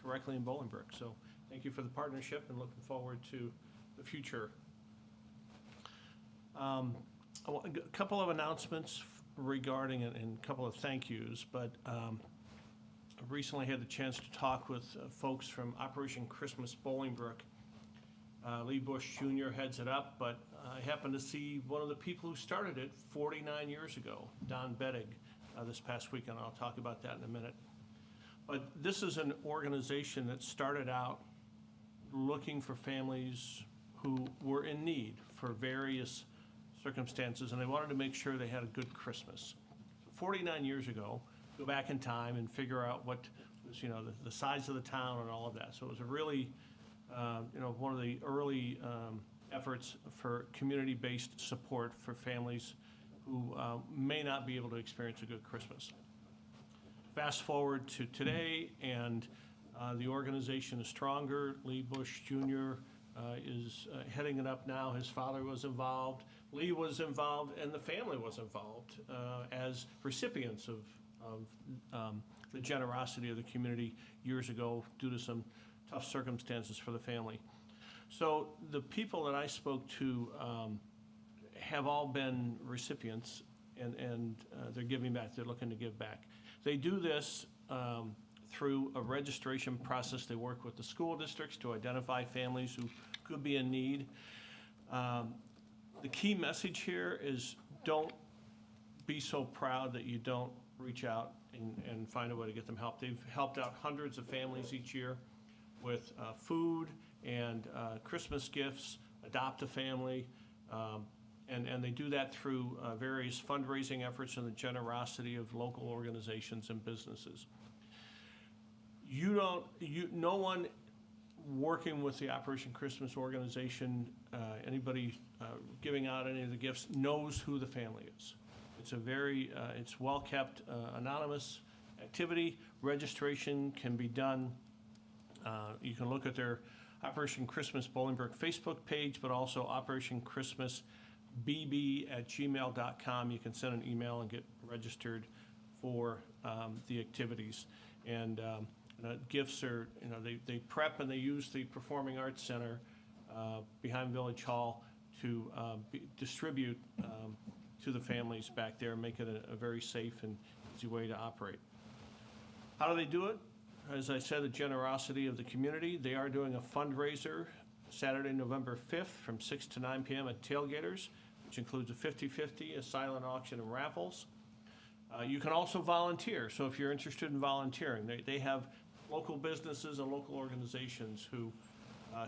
correctly in Bolingbrook. So thank you for the partnership, and looking forward to the future. A couple of announcements regarding it and a couple of thank yous, but I recently had the chance to talk with folks from Operation Christmas Bolingbrook. Lee Bush Jr. heads it up, but I happened to see one of the people who started it 49 years ago, Don Bettig, this past weekend. I'll talk about that in a minute. But this is an organization that started out looking for families who were in need for various circumstances, and they wanted to make sure they had a good Christmas. 49 years ago, go back in time and figure out what was, the size of the town and all of that. So it was a really, one of the early efforts for community-based support for families who may not be able to experience a good Christmas. Fast forward to today, and the organization is stronger. Lee Bush Jr. Is heading it up now. His father was involved. Lee was involved, and the family was involved as recipients of the generosity of the community years ago due to some tough circumstances for the family. So the people that I spoke to have all been recipients, and they're giving back. They're looking to give back. They do this through a registration process. They work with the school districts to identify families who could be in need. The key message here is, don't be so proud that you don't reach out and find a way to get them help. They've helped out hundreds of families each year with food and Christmas gifts, adopt a family, and they do that through various fundraising efforts and the generosity of local organizations and businesses. No one working with the Operation Christmas organization, anybody giving out any of the gifts, knows who the family is. It's a very, it's well-kept, anonymous activity. Registration can be done. You can look at their Operation Christmas Bolingbrook Facebook page, but also operationchristmasbb@gmail.com. You can send an email and get registered for the activities. And gifts are, they prep and they use the Performing Arts Center behind Village Hall to distribute to the families back there, and make it a very safe and easy way to operate. How do they do it? As I said, the generosity of the community. They are doing a fundraiser Saturday, November 5th from 6 to 9 p.m. at Tailgaters, which includes a 50-50, a silent auction, and raffles. You can also volunteer. So if you're interested in volunteering, they have local businesses and local organizations who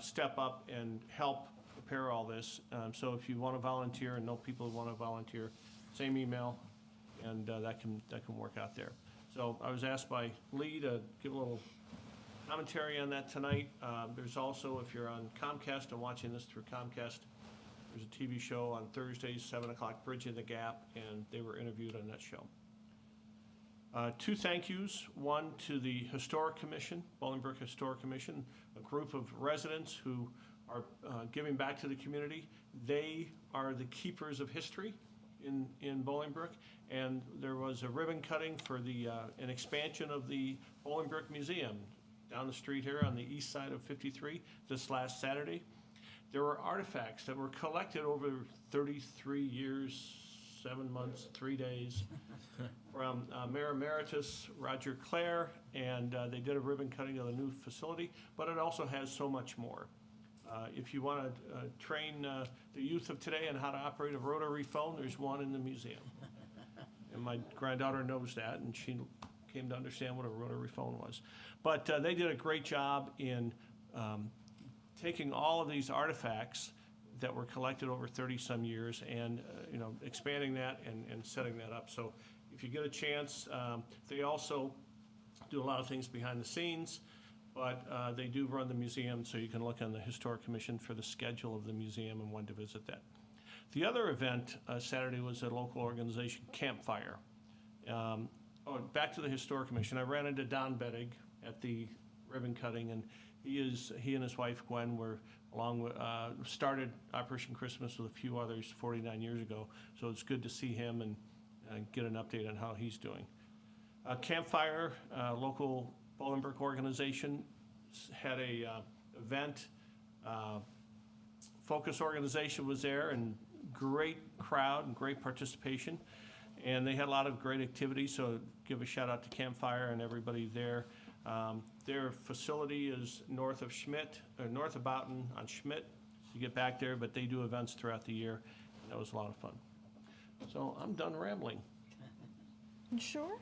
step up and help prepare all this. So if you want to volunteer and know people who want to volunteer, same email, and that can work out there. So I was asked by Lee to give a little commentary on that tonight. There's also, if you're on Comcast and watching this through Comcast, there's a TV show on Thursdays, 7 o'clock, Bridging the Gap, and they were interviewed on that show. Two thank yous. One to the Historic Commission, Bolingbrook Historic Commission, a group of residents who are giving back to the community. They are the keepers of history in Bolingbrook, and there was a ribbon cutting for an expansion of the Bolingbrook Museum down the street here on the east side of 53 this last Saturday. There were artifacts that were collected over 33 years, 7 months, 3 days from Mayor Emeritus Roger Clare, and they did a ribbon cutting of the new facility, but it also has so much more. If you want to train the youth of today on how to operate a rotary phone, there's one in the museum. And my granddaughter knows that, and she came to understand what a rotary phone was. But they did a great job in taking all of these artifacts that were collected over 30-some years, and, expanding that and setting that up. So if you get a chance, they also do a lot of things behind the scenes, but they do run the museum, so you can look on the Historic Commission for the schedule of the museum and when to visit that. The other event Saturday was a local organization, Campfire. Back to the Historic Commission, I ran into Don Bettig at the ribbon cutting, and he and his wife Gwen were started Operation Christmas with a few others 49 years ago, so it's good to see him and get an update on how he's doing. Campfire, local Bolingbrook organization, had a event. Focus organization was there, and great crowd and great participation, and they had a lot of great activities, so give a shout out to Campfire and everybody there. Their facility is north of Boughton on Schmidt. You get back there, but they do events throughout the year, and that was a lot of fun. So I'm done rambling. You sure?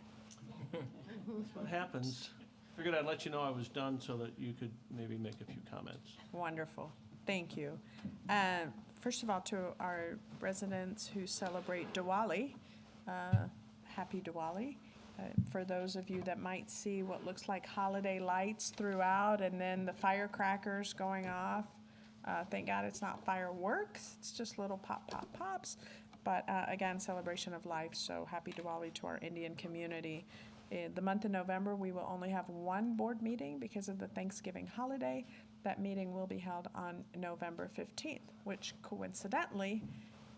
That's what happens. Figured I'd let you know I was done so that you could maybe make a few comments. Wonderful. Thank you. First of all, to our residents who celebrate Diwali, happy Diwali. For those of you that might see what looks like holiday lights throughout and then the firecrackers going off, thank God it's not fireworks, it's just little pop, pop, pops. But again, celebration of life, so happy Diwali to our Indian community. In the month of November, we will only have one board meeting because of the Thanksgiving holiday. That meeting will be held on November 15th, which coincidentally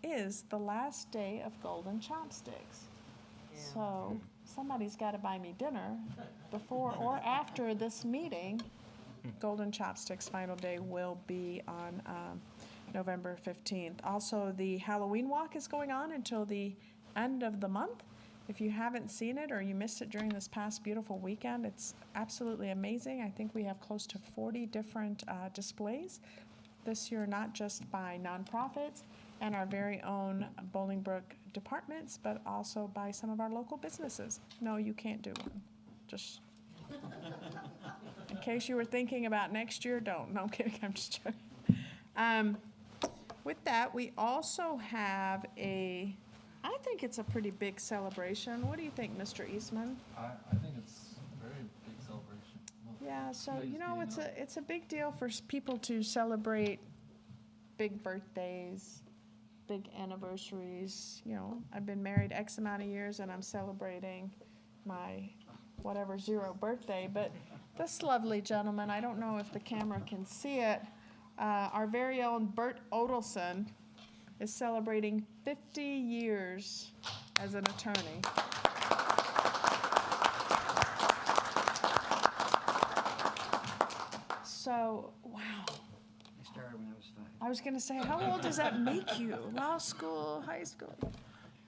is the last day of Golden Chopsticks. So somebody's got to buy me dinner before or after this meeting. Golden Chopsticks final day will be on November 15th. Also, the Halloween walk is going on until the end of the month. If you haven't seen it or you missed it during this past beautiful weekend, it's absolutely amazing. I think we have close to 40 different displays this year, not just by nonprofits and our very own Bolingbrook departments, but also by some of our local businesses. No, you can't do one. Just in case you were thinking about next year, don't. No, I'm kidding. I'm just joking. With that, we also have I think it's a pretty big celebration. What do you think, Mr. Eastman? I think it's a very big celebration. Yeah, so it's a big deal for people to celebrate big birthdays, big anniversaries. I've been married X amount of years and I'm celebrating my whatever 0 birthday. But this lovely gentleman, I don't know if the camera can see it, our very own Bert Odelson is celebrating 50 years as an attorney. So, wow. I started when I was 5. I was going to say, how old does that make you? Law school, high school?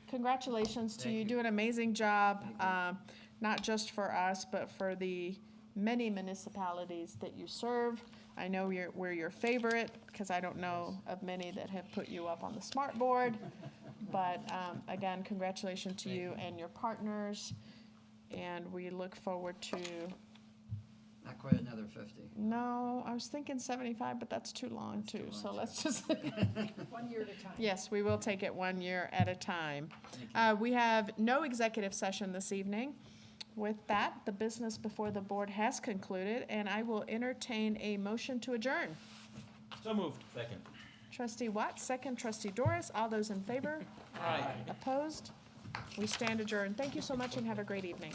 Congratulations to you. Do an amazing job, not just for us, but for the many municipalities that you serve. I know we're your favorite because I don't know of many that have put you up on the smart board. But again, congratulations to you and your partners. And we look forward to... Not quite another 50. No, I was thinking 75, but that's too long too. So let's just... 1 year at a time. Yes, we will take it 1 year at a time. We have no executive session this evening. With that, the business before the board has concluded, and I will entertain a motion to adjourn. So moved. Second. Trustee Watts, second. Trustee Doris, all those in favor? Aye. Opposed? We stand adjourned. Thank you so much and have a great evening.